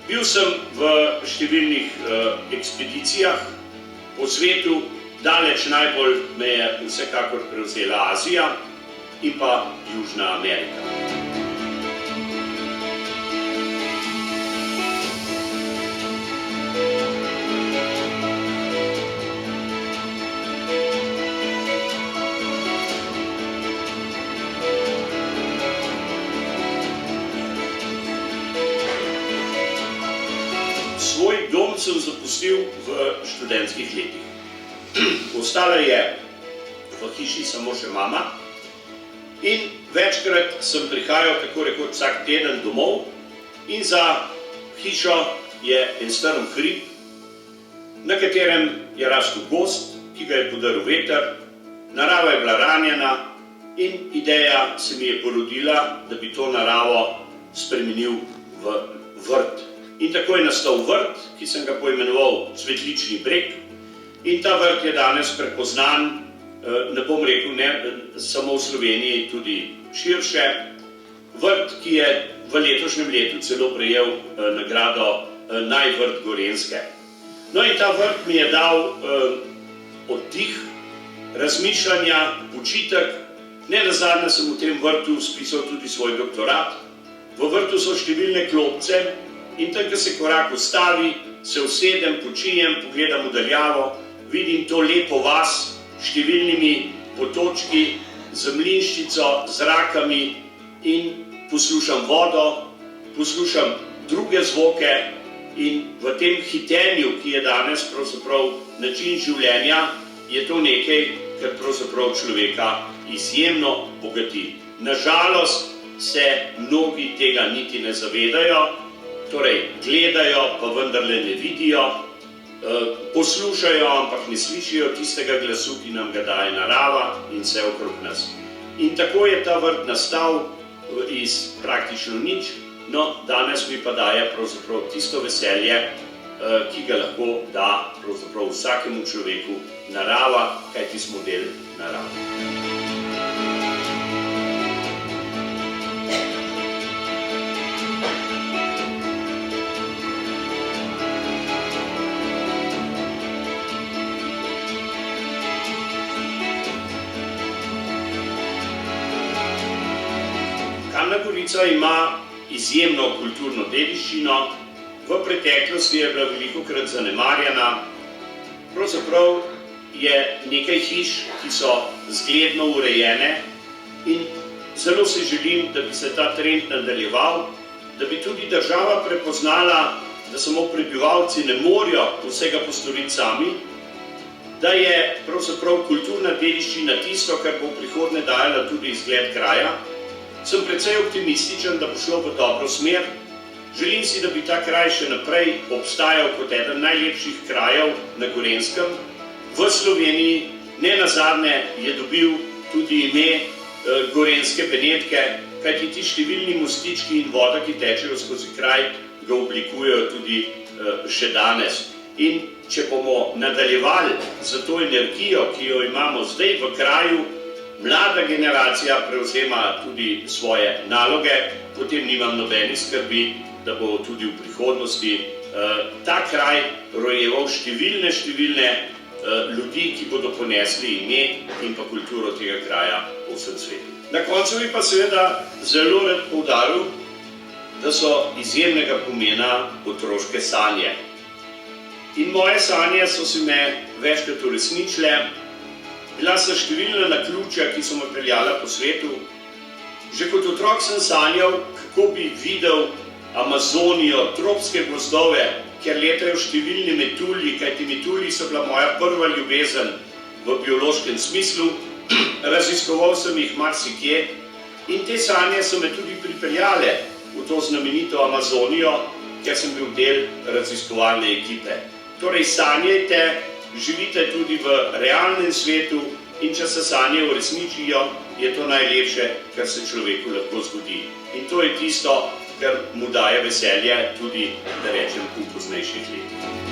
Speaker 6: Bil sem v številnih ekspedicijah po svetu, daleč najbolj me je vsekakor prevzela Azija in pa Južna Amerika. Svoj dom sem zapustil v študentskih letih. Ostala je v hiši samo še mama in večkrat sem prihajal tako rekoč vsak teden domov in za hišo je en strm hrib, na katerem je rastel gozd, ki ga je podaril veter, narava je bila ranjena in ideja se mi je porodila, da bi to naravo spremenil v vrt. In tako je nastal vrt, ki sem ga poimenoval Cvetlični breg. In ta vrt je danes prepoznan, ne bom rekel ne samo v Sloveniji, tudi širše. Vrt, ki je v letošnjem letu celo prejel nagrado Najvrt Gorenjske. No in ta vrt mi je dal oddih, razmišljanja, počitek. Nenazadnje sem v tem vrtu spisal tudi svoj doktorat. V vrtu so številne klopce in tam, ko se korak ustavi, se usedem, počijem, pogledam v daljavo, vidim to lepo vas s številnimi potočki, z mlinščico, z rakami in poslušam vodo, poslušam druge zvoke In v tem hitenju, ki je danes pravzaprav način življenja, je to nekaj, kar pravzaprav človeka izjemno bogati. Nažalost se mnogi tega niti ne zavedajo, torej gledajo, pa vendarle ne vidijo, poslušajo, ampak ne slišijo tistega glasu, ki nam ga daje narava in vse okrog nas. In tako je ta vrt nastal iz praktično nič, no danes mi pa daje pravzaprav tisto veselje, ki ga lahko da pravzaprav vsakemu človeku narava, kajti smo del narave. Kamna Gorica ima izjemno kulturno dediščino, v preteklosti je bila velikokrat zanemarjena. Pravzaprav je nekaj hiš, ki so zgledno urejene in zelo si želim, da bi se ta trend nadaljeval, da bi tudi država prepoznala, da samo prebivalci ne morejo vsega postoriti sami, da je pravzaprav kulturna dediščina tisto, kar bo v prihodnje dajala tudi izgled kraja. Sem precej optimističen, da bo šlo v dobro smer. Želim si, da bi ta kraj še naprej obstajal kot eden najlepših krajev na Gorenjskem. V Sloveniji, ne nazadnje, je dobil tudi ime Gorenjske Benetke, kajti ti številni mostički in voda, ki tečejo skozi kraj, ga oblikujejo tudi še danes. In če bomo nadaljevali z to energijo, ki jo imamo zdaj v kraju, mlada generacija prevzema tudi svoje naloge, potem nimam nobenih skrbi, da bo tudi v prihodnosti ta kraj rojeval številne ljudi, ki bodo ponesli ime in pa kulturo tega kraja po vsem svetu. Na koncu bi pa seveda zelo rad poudaril, da so izjemnega pomena otroške sanje. In moje sanje so se me večkrat uresničile. Bila so številna naključja, ki so me peljala po svetu. Že kot otrok sem sanjal, kako bi videl Amazonijo, tropske gozdove, kjer letajo številni metulji, kajti metulji so bila moja prva ljubezen v biološkem smislu. Raziskoval sem jih marsikje in te sanje so me tudi pripeljale v to znamenito Amazonijo, kjer sem bil del raziskovalne ekipe. Torej sanjajte, živite tudi v realnem svetu in če se sanje uresničijo, je to najlepše, kar se človeku lahko zgodi. In to je tisto, kar mu daje veselje tudi, da rečem, v poznejših letih.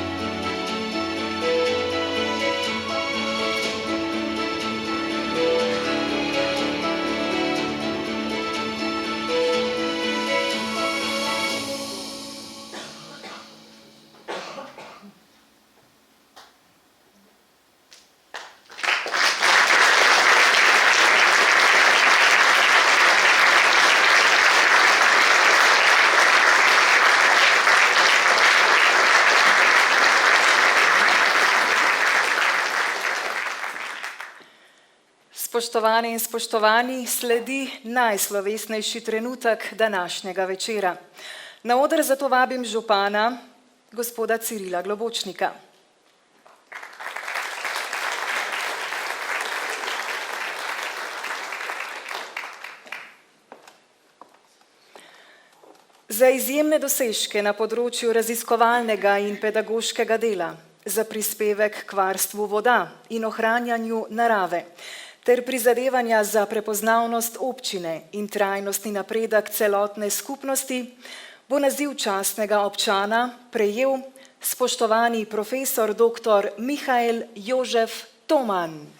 Speaker 2: Spoštovane in spoštovani, sledi najslovesnejši trenutek današnjega večera. Na oder zato vabim župana, gospoda Cirila Globočnika. Za izjemne dosežke na področju raziskovalnega in pedagoškega dela, za prispevek k varstvu voda in ohranjanju narave, ter prizadevanja za prepoznavnost občine in trajnostni napredek celotne skupnosti, bo naziv častnega občana prejel spoštovani profesor dr. Mihael Jožef Toman.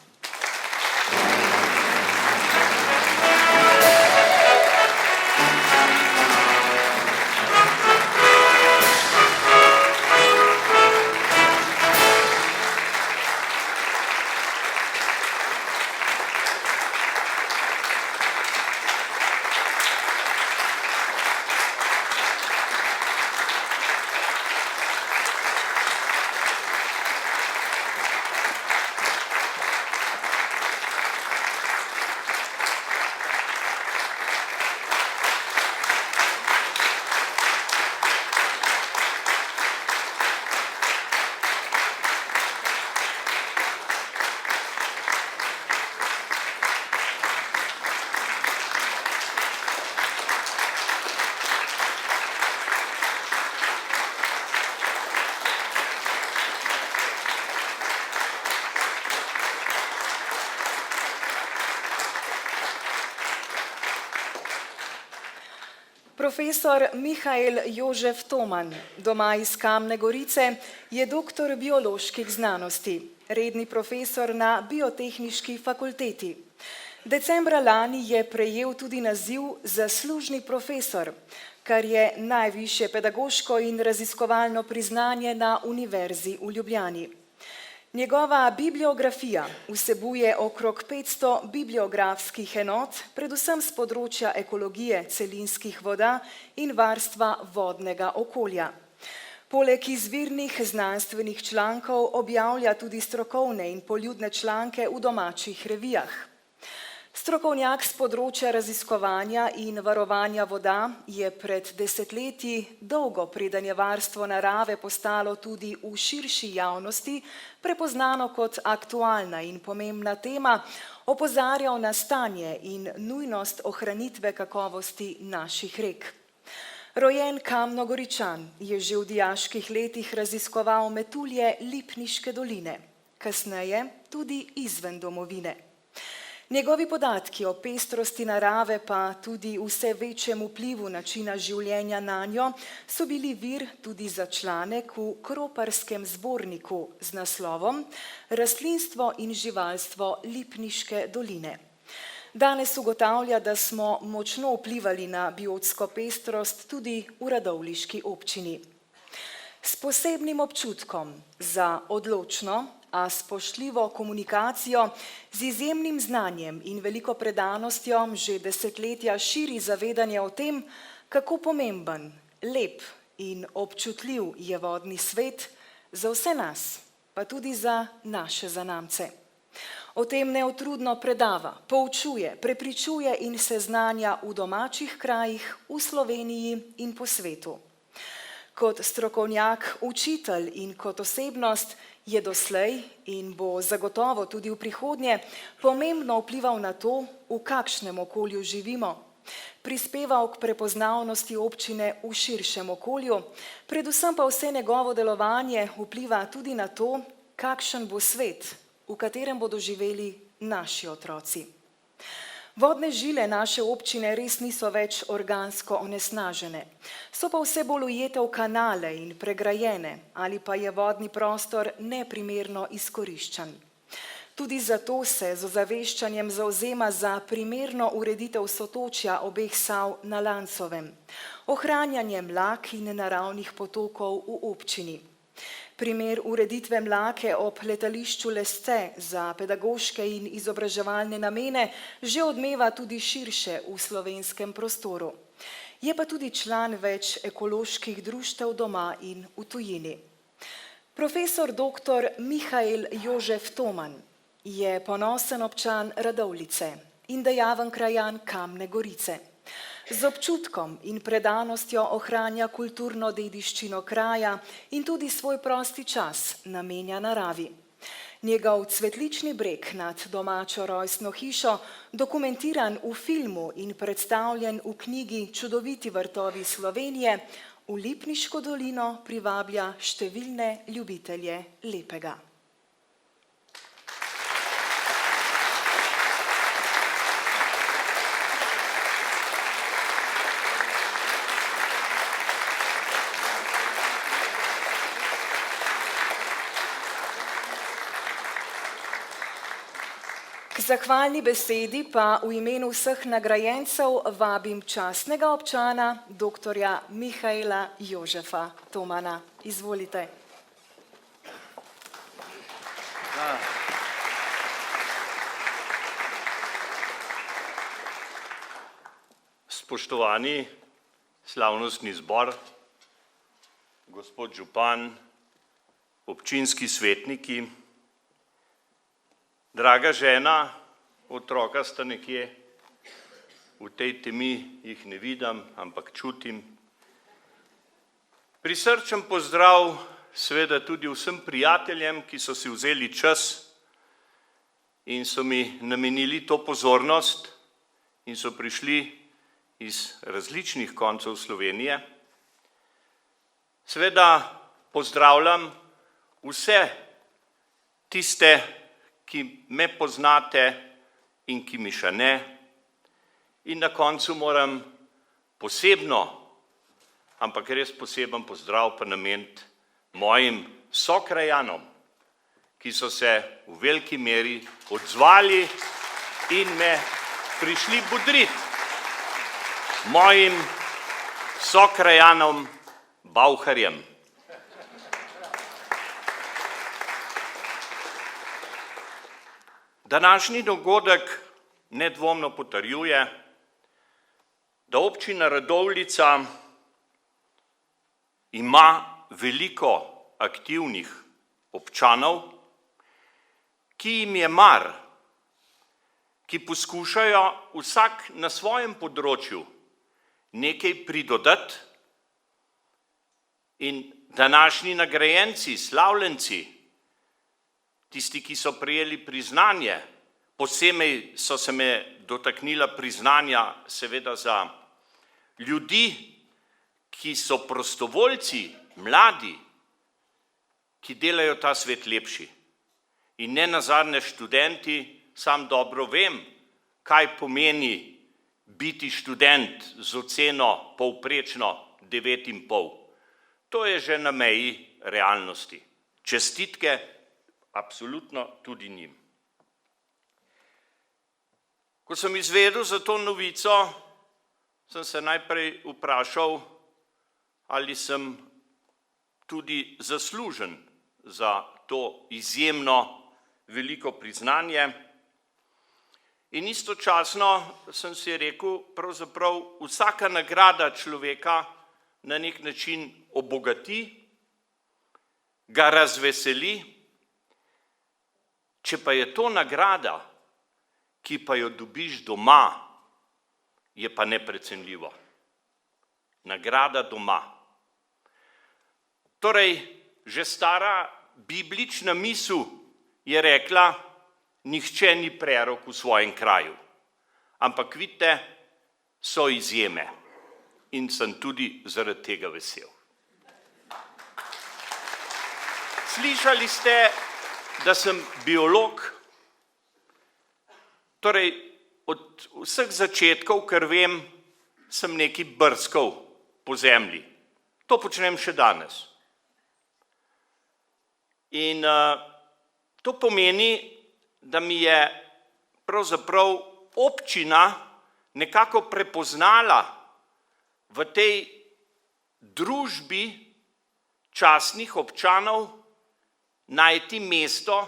Speaker 2: Profesor Mihael Jožef Toman, doma iz Kamne Gorice, je doktor bioloških znanosti, redni profesor na Biotehniški fakulteti. Decembra lani je prejel tudi naziv zaslužni profesor, kar je najvišje pedagoško in raziskovalno priznanje na Univerzi v Ljubljani. Njegova bibliografija vsebuje okrog 500 bibliografskih enot, predvsem z področja ekologije celinskih voda in varstva vodnega okolja. Poleg izvirnih znanstvenih člankov objavlja tudi strokovne in poljudne članke v domačih revijah. Strokovnjak z področja raziskovanja in varovanja voda je pred desetletji, dolgo preden je varstvo narave postalo tudi v širši javnosti prepoznano kot aktualna in pomembna tema, opozarjal na stanje in nujnost ohranitve kakovosti naših rek. Rojen Kamnogoričan je že v dijaških letih raziskoval metulje Lipniške doline, kasneje tudi izven domovine. Njegovi podatki o pestrosti narave pa tudi vse večjem vplivu načina življenja nanjo so bili vir tudi za članek v Kroparskem zborniku z naslovom Rastlinstvo in živalstvo Lipniške doline. Danes ugotavlja, da smo močno vplivali na biotsko pestrost tudi v radovljiški občini. S posebnim občutkom za odločno, a spoštljivo komunikacijo, z izjemnim znanjem in veliko predanostjo že desetletja širi zavedanje o tem, kako pomemben, lep in občutljiv je vodni svet za vse nas, pa tudi za naše zanamce. O tem neutrudno predava, poučuje, prepričuje in seznanja v domačih krajih, v Sloveniji in po svetu. Kot strokovnjak, učitelj in kot osebnost je doslej in bo zagotovo tudi v prihodnje pomembno vplival na to, v kakšnem okolju živimo, prispeval k prepoznavnosti občine v širšem okolju, predvsem pa vse njegovo delovanje vpliva tudi na to, kakšen bo svet, v katerem bodo živeli naši otroci. Vodne žile naše občine res niso več organsko onesnažene, so pa vse bolj ujete v kanale in pregrajene ali pa je vodni prostor neprimerno izkoriščan. Tudi zato se z ozaveščanjem zavzema za primerno ureditev sotočja obeh Sav na Lancovem, ohranjanje mlak in naravnih potokov v občini. Primer ureditve Mlake ob letališču Lesce za pedagoške in izobraževalne namene že odmeva tudi širše v slovenskem prostoru. Je pa tudi član več ekoloških društev doma in v tujini. Profesor dr. Mihael Jožef Toman je ponosen občan Radovljice in dejaven krajan Kamne Gorice. Z občutkom in predanostjo ohranja kulturno dediščino kraja in tudi svoj prosti čas namenja naravi. Njegov cvetlični breg nad domačo rojstno hišo, dokumentiran v filmu in predstavljen v knjigi Čudoviti vrtovi Slovenije, v Lipniško dolino privablja številne ljubitelje lepega. K zahvalni besedi pa v imenu vseh nagrajencev vabim častnega občana, doktorja Mihaela Jožefa Tomana. Izvolite.
Speaker 6: Spoštovani slavnostni zbor, gospod župan, občinski svetniki, draga žena, otroka sta nekje, v tej temi jih ne vidim, ampak čutim. Prisrčen pozdrav seveda tudi vsem prijateljem, ki so si vzeli čas in so mi namenili to pozornost in so prišli iz različnih koncev Slovenije. Seveda pozdravljam vse tiste, ki me poznate in ki mi še ne. In na koncu moram
Speaker 7: posebno, ampak res poseben pozdrav pa nameniti mojim sokrajanom, ki so se v veliki meri odzvali in me prišli bodriti. Mojim sokrajanom Bauharjem. Današnji dogodek nedvomno potrjuje, da občina Radovljica ima veliko aktivnih občanov, ki jim je mar, ki poskušajo vsak na svojem področju nekaj pridodati in današnji nagrajenci, slavljenci, tisti, ki so prejeli priznanje, posebej so se me dotaknila priznanja seveda za ljudi, ki so prostovoljci, mladi, ki delajo ta svet lepši. In ne nazadnje študenti, sam dobro vem, kaj pomeni biti študent z oceno povprečno 9,5. To je že na meji realnosti. Čestitke absolutno tudi njim. Ko sem izvedel za to novico, sem se najprej vprašal, ali sem tudi zaslužen za to izjemno veliko priznanje. In istočasno sem si rekel, pravzaprav vsaka nagrada človeka na nek način obogati, ga razveseli, če pa je to nagrada, ki pa jo dobiš doma, je pa neprecenljivo. Nagrada doma. Torej, že stara biblična misel je rekla, nihče ni prerok v svojem kraju. Ampak vidite, so izjeme. In sem tudi zaradi tega vesel. Slišali ste, da sem biolog. Torej, od vseh začetkov, ker vem, sem nekaj brskal po zemlji. To počnem še danes. In to pomeni, da mi je pravzaprav občina nekako prepoznala v tej družbi častnih občanov najti mesto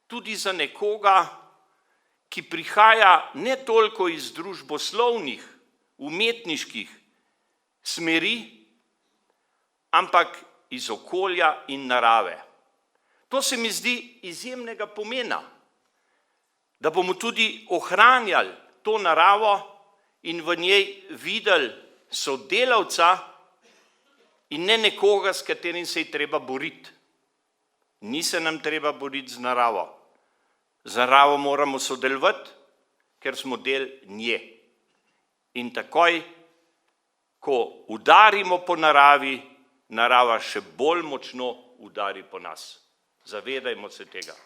Speaker 7: tudi za nekoga, ki prihaja ne toliko iz družboslovnih, umetniških smeri, ampak iz okolja in narave. To se mi zdi izjemnega pomena, da bomo tudi ohranjali to naravo in v njej videli sodelavca in ne nekoga, s katerim se je treba boriti. Ni se nam treba boriti z naravo. Z naravo moramo sodelovati, ker smo del nje. In takoj, ko udarimo po naravi, narava še bolj močno udari po nas. Zavedajmo se tega.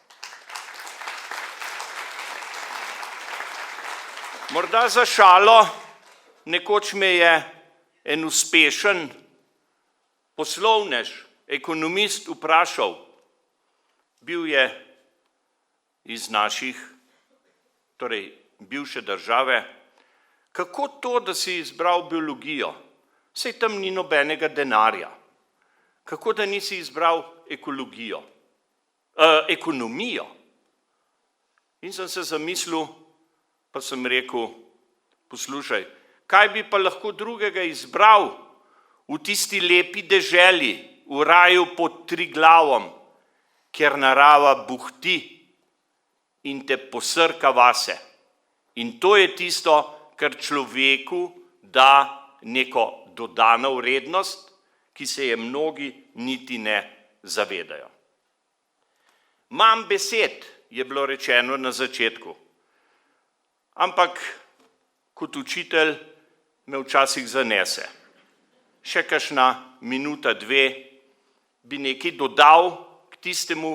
Speaker 7: Morda za šalo, nekoč me je en uspešen poslovnež, ekonomist vprašal, bil je iz naših, torej bivše države, kako to, da si izbral biologijo, saj tam ni nobenega denarja, kako da nisi izbral ekonomijo. In sem se zamislil, pa sem rekel, poslušaj, kaj bi pa lahko drugega izbral v tisti lepi deželi, v raju pod Triglavom, kjer narava buhti in te posrka vase. In to je tisto, kar človeku da neko dodano vrednost, ki se je mnogi niti ne zavedajo. Manj besed je bilo rečeno na začetku, ampak kot učitelj me včasih zanese. Še kakšna minuta, dve bi nekaj dodal k tistemu,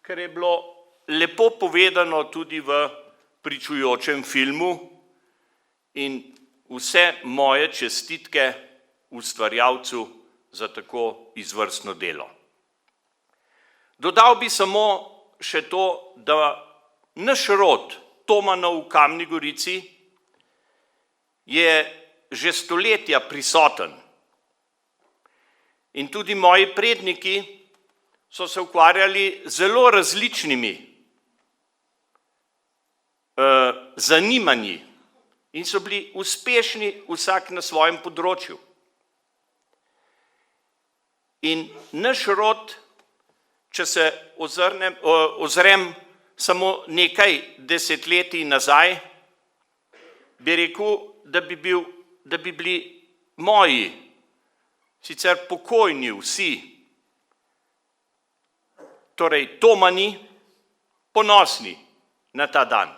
Speaker 7: kar je bilo lepo povedano tudi v pričujočem filmu in vse moje čestitke ustvarjalcu za tako izvrstno delo. Dodal bi samo še to, da naš rod Tomanov v Kamni Gorici je že stoletja prisoten. In tudi moji predniki so se ukvarjali z zelo različnimi zanimanji in so bili uspešni vsak na svojem področju. In naš rod, če se ozrem samo nekaj desetletij nazaj, bi rekel, da bi bili moji, sicer pokojni vsi, torej Tomani, ponosni na ta dan,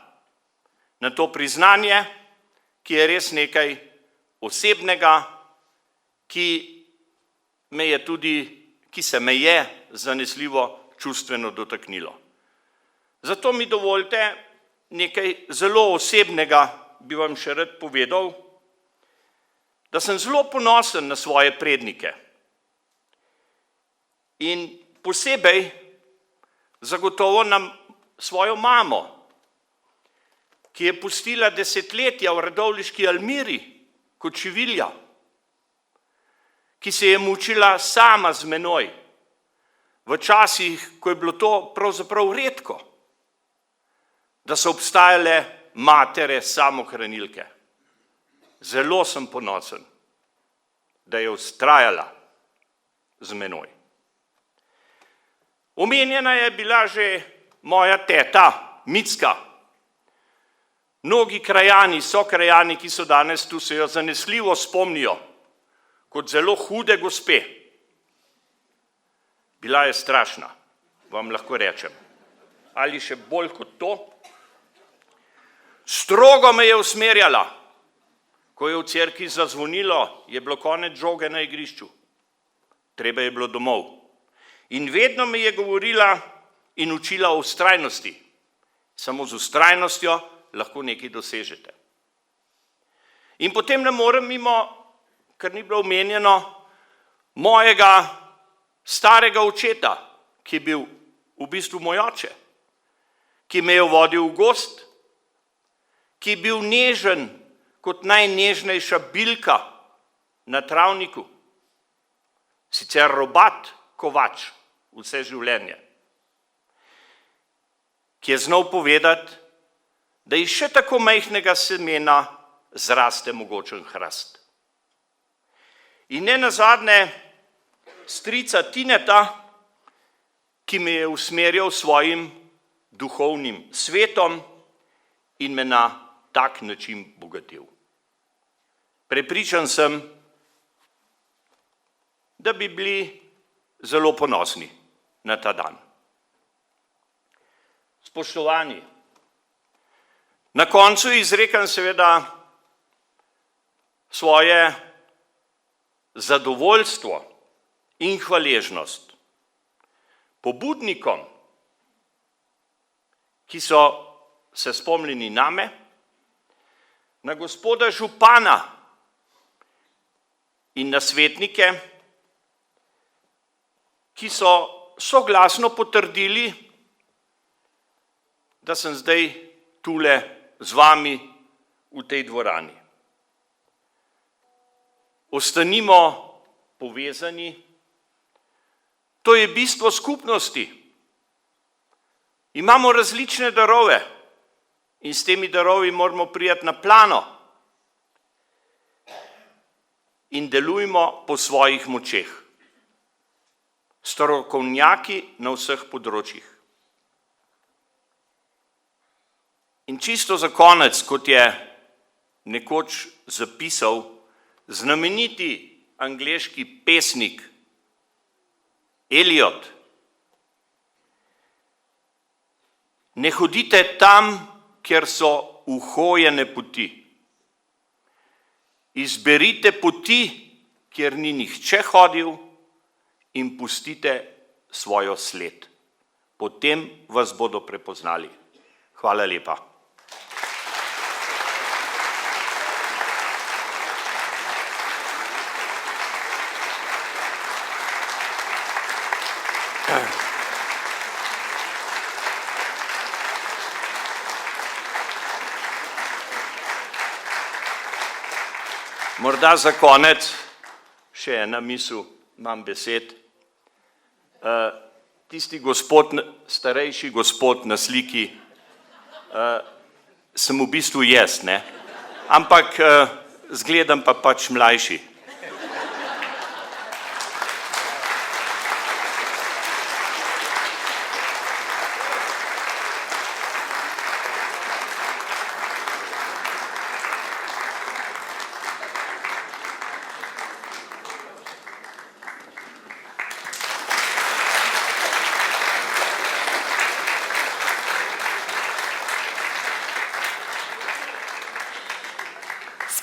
Speaker 7: na to priznanje, ki je res nekaj osebnega, ki se me je zanesljivo čustveno dotaknilo. Zato mi dovolite nekaj zelo osebnega, bi vam še rad povedal, da sem zelo ponosen na svoje prednike. In posebej zagotovo na svojo mamo, ki je pustila desetletja v radovljiški Almiri kot šivilja, ki se je mučila sama z menoj, v časih, ko je bilo to pravzaprav redko, da so obstajale matere samohranilke. Zelo sem ponosen, da je vztrajala z menoj. Omenjena je bila že moja teta, Micka. Mnogi krajani, sokrajani, ki so danes tu, se jo zanesljivo spomnijo kot zelo hude gospe. Bila je strašna, vam lahko rečem. Ali še bolj kot to, strogo me je usmerjala. Ko je v cerkvi zazvonilo, je bilo konec žoge na igrišču. Treba je bilo domov. In vedno me je govorila in učila o vztrajnosti. Samo z vztrajnostjo lahko nekaj dosežete. In potem ne morem mimo, kar ni bilo omenjeno, mojega starega očeta, ki je bil v bistvu moj oče, ki me je vodil v gozd, ki je bil nežen kot najnežnejša bilka na travniku, sicer robat kovač vse življenje, ki je znal povedati, da iz še tako majhnega semena zraste mogočen hrast. In ne nazadnje strica Tineta, ki me je usmerjal svojim duhovnim svetom in me na tak način bogatil. Prepričan sem, da bi bili zelo ponosni na ta dan. Spoštovani, na koncu izrekam seveda svoje zadovoljstvo in hvaležnost pobudnikom, ki so se spomnili name, na gospoda župana in na svetnike, ki so soglasno potrdili, da sem zdaj tule z vami v tej dvorani. Ostanimo povezani, to je bistvo skupnosti. Imamo različne darove in s temi darovi moramo priti na plano in delujmo po svojih močeh. Strokovnjaki na vseh področjih. In čisto za konec, kot je nekoč zapisal znameniti angleški pesnik Eliot, ne hodite tam, kjer so uhojene poti. Izberite poti, kjer ni nihče hodil, in pustite svojo sled. Potem vas bodo prepoznali. Hvala lepa. Morda za konec še ena misel, imam besed. Tisti gospod, starejši gospod na sliki, sem v bistvu jaz, ne? Ampak zgledam pa pač mlajši.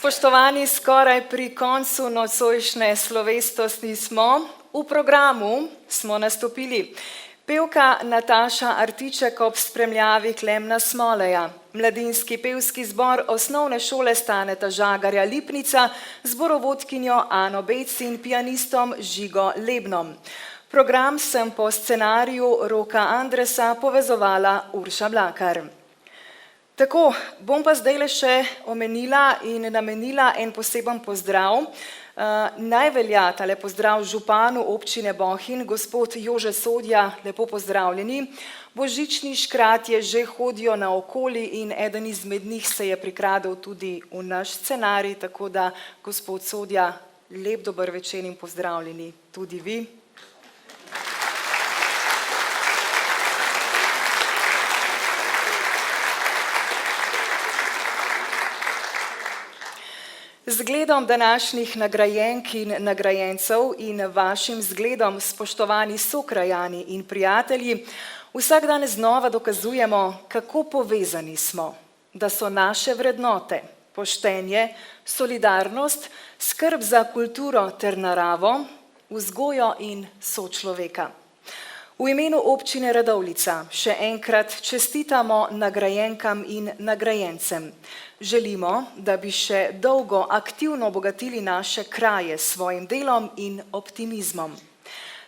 Speaker 2: Spoštovani, skoraj pri koncu nocojšnje slovesnosti smo. V programu smo nastopili pevka Nataša Artiček ob spremljavi Klemna Smoleja, mladinski pevski zbor Osnovne šole Staneta Žagarja Lipnica, zborovodkinjo Ano Bec in pianistom Žigo Lebnom. Program sem po scenariju Roka Andresa povezovala Urša Mlakar. Tako, bom pa zdaj še omenila in namenila en poseben pozdrav. Naj velja tale pozdrav županu občine Bohinj, gospod Jože Sodja, lepo pozdravljeni. Božični škratje že hodijo naokoli in eden izmed njih se je prikradel tudi v naš scenarij, tako da, gospod Sodja, lep dober večer in pozdravljeni tudi vi. Zgledom današnjih nagrajenk in nagrajencev in vašim zgledom, spoštovani sokrajani in prijatelji, vsak dan znova dokazujemo, kako povezani smo, da so naše vrednote, poštenje, solidarnost, skrb za kulturo ter naravo, vzgojo in sočloveka. V imenu občine Radovljica še enkrat čestitamo nagrajenkam in nagrajencem. Želimo, da bi še dolgo aktivno obogatili naše kraje s svojim delom in optimizmom.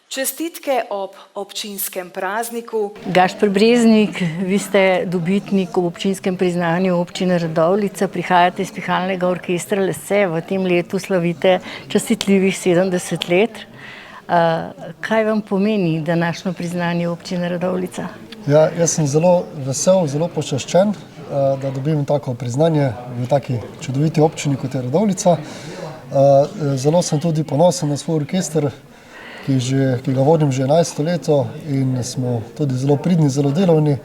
Speaker 2: Čestitke ob občinskem prazniku.
Speaker 1: Gašper Breznik, vi ste dobitnik v občinskem priznanju občine Radovljica, prihajate iz Pihalnega orkestra Lesce, v tem letu slavite častitljivih 70 let. Kaj vam pomeni današnjo priznanje občine Radovljica?
Speaker 8: Ja, jaz sem zelo vesel, zelo počaščen, da dobim tako priznanje v taki čudoviti občini, kot je Radovljica. Zelo sem tudi ponosen na svoj orkester, ki ga vodim že 11 leto in smo tudi zelo pridni, zelo delovni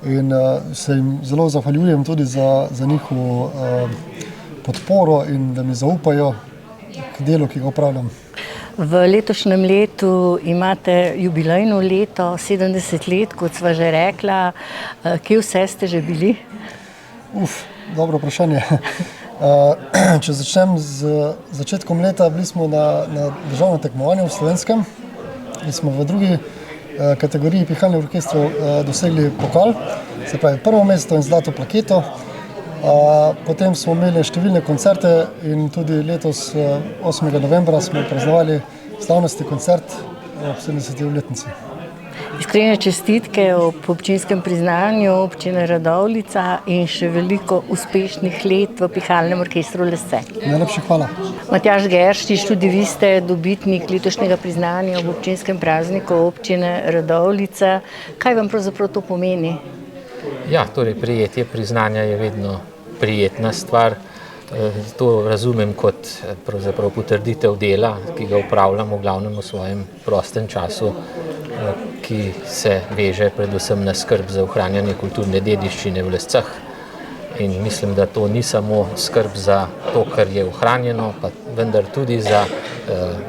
Speaker 8: in se jim zelo zahvaljujem tudi za njihovo podporo in da mi zaupajo k delu, ki ga opravljam.
Speaker 1: V letošnjem letu imate jubilejno leto, 70 let, kot sva že rekla. Kje vse ste že bili?
Speaker 8: Dobro vprašanje. Če začnem z začetkom leta, bili smo na državnem tekmovanju v Slovenskem in smo v drugi kategoriji pihalnih orkestrov dosegli pokal, se pravi prvo mesto in zlato plaketo. Potem smo imeli številne koncerte in tudi letos 8. novembra smo praznovali slavnostni koncert ob 70. obletnici.
Speaker 1: Iskrene čestitke ob občinskem priznanju občine Radovljica in še veliko uspešnih let v Pihalnem orkestru Lesce.
Speaker 8: Najlepša hvala.
Speaker 1: Matjaž Gerštič, tudi vi ste dobitnik letošnjega priznanja ob občinskem prazniku občine Radovljica. Kaj vam pravzaprav to pomeni?
Speaker 9: Ja, torej prejetje priznanja je vedno prijetna stvar. To razumem kot pravzaprav potrditev dela, ki ga upravljam v glavnem v svojem prostem času, ki se veže predvsem na skrb za ohranjanje kulturne dediščine v Lescah. In mislim, da to ni samo skrb za to, kar je ohranjeno, pa vendar tudi za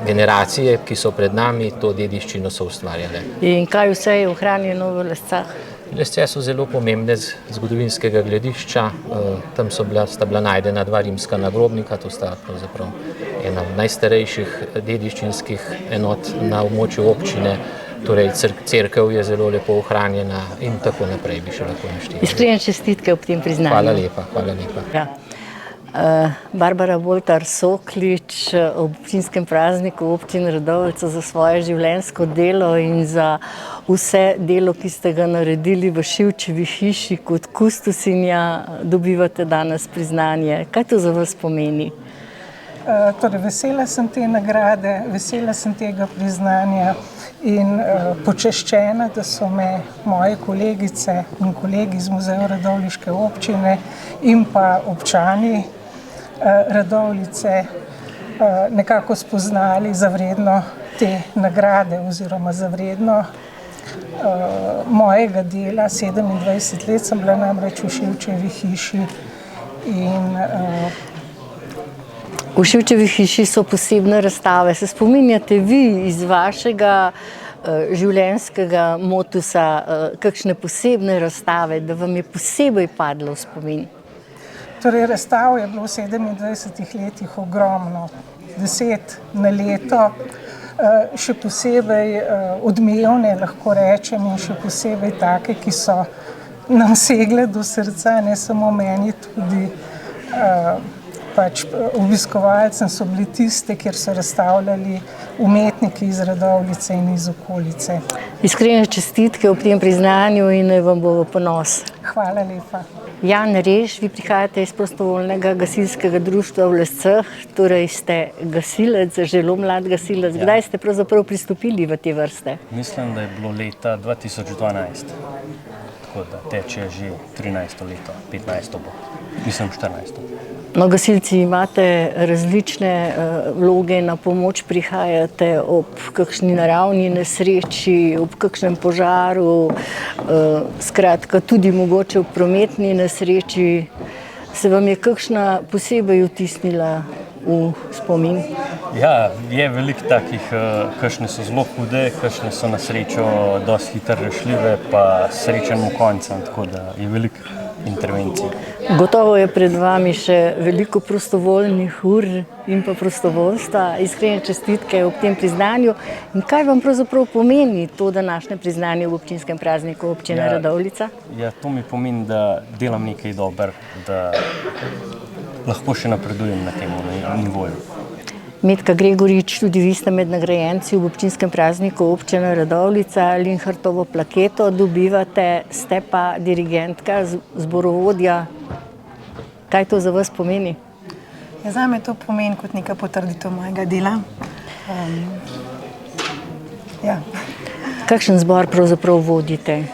Speaker 9: generacije, ki so pred nami, to dediščino so ustvarjale.
Speaker 1: In kaj vse je ohranjeno v Lescah?
Speaker 9: Lesce so zelo pomembne z zgodovinskega gledišča. Tam sta bila najdena dva rimska nagrobnika, to sta pravzaprav ena od najstarejših dediščinskih enot na območju občine. Torej, cerkev je zelo lepo ohranjena in tako naprej bi še lahko našteli.
Speaker 1: Iskrene čestitke ob tem priznanju.
Speaker 9: Hvala lepa, hvala lepa.
Speaker 1: Ja. Barbara Boltar Soklič, ob občinskem prazniku občine Radovljica, za svoje življenjsko delo in za vse delo, ki ste ga naredili v Šivčevi hiši kot kustosinja, dobivate danes priznanje. Kaj to za vas pomeni?
Speaker 10: Torej, vesela sem te nagrade, vesela sem tega priznanja in počaščena, da so me moje kolegice in kolegi iz Muzeja Radovljiške občine in pa občani Radovljice nekako spoznali za vredno te nagrade oziroma za vredno mojega dela. 27 let sem bila namreč v Ševčevi hiši in
Speaker 1: v Ševčevi hiši so posebne razstave. Se spominjate vi iz vašega življenjskega motusa kakšne posebne razstave, da vam je posebej padlo v spomin?
Speaker 10: Torej, razstav je bilo v 27 letih ogromno, 10 na leto, še posebej odmevne, lahko rečem, in še posebej take, ki so nam segle do srca, ne samo meni, tudi obiskovalcem so bili tiste, kjer so razstavljali umetniki iz Radovljice in iz okolice.
Speaker 1: Iskrene čestitke ob tem priznanju in naj vam bo v ponos.
Speaker 10: Hvala lepa.
Speaker 1: Jan Rež, vi prihajate iz prostovoljnega gasilskega društva v Lescah, torej ste gasilec, zelo mlad gasilec. Kdaj ste pravzaprav pristopili v te vrste?
Speaker 11: Mislim, da je bilo leta 2012, tako da teče že 13. leto, 15. bo, mislim 14.
Speaker 1: No, gasilci imate različne vloge, na pomoč prihajate ob kakšni naravni nesreči, ob kakšnem požaru, skratka tudi mogoče ob prometni nesreči. Se vam je kakšna posebej vtisnila v spomin?
Speaker 11: Ja, je veliko takih, kakšne so zelo hude, kakšne so na srečo dosti hitro rešljive, pa srečen v koncem, tako da je veliko intervencij.
Speaker 1: Gotovo je pred vami še veliko prostovoljnih ur in pa prostovoljstva. Iskrene čestitke ob tem priznanju. In kaj vam pravzaprav pomeni to današnje priznanje v občinskem prazniku občine Radovljica?
Speaker 11: Ja, to mi pomeni, da delam nekaj dobro, da lahko še napredujem na tem nivoju.
Speaker 1: Metka Gregorič, tudi vi ste med nagrajenci v občinskem prazniku občine Radovljica, Linhartovo plaketo dobivate, ste pa dirigentka, zborovodja. Kaj to za vas pomeni?
Speaker 12: Ja, zame to pomeni kot neka potrditev mojega dela.
Speaker 1: Kakšen zbor pravzaprav vodite?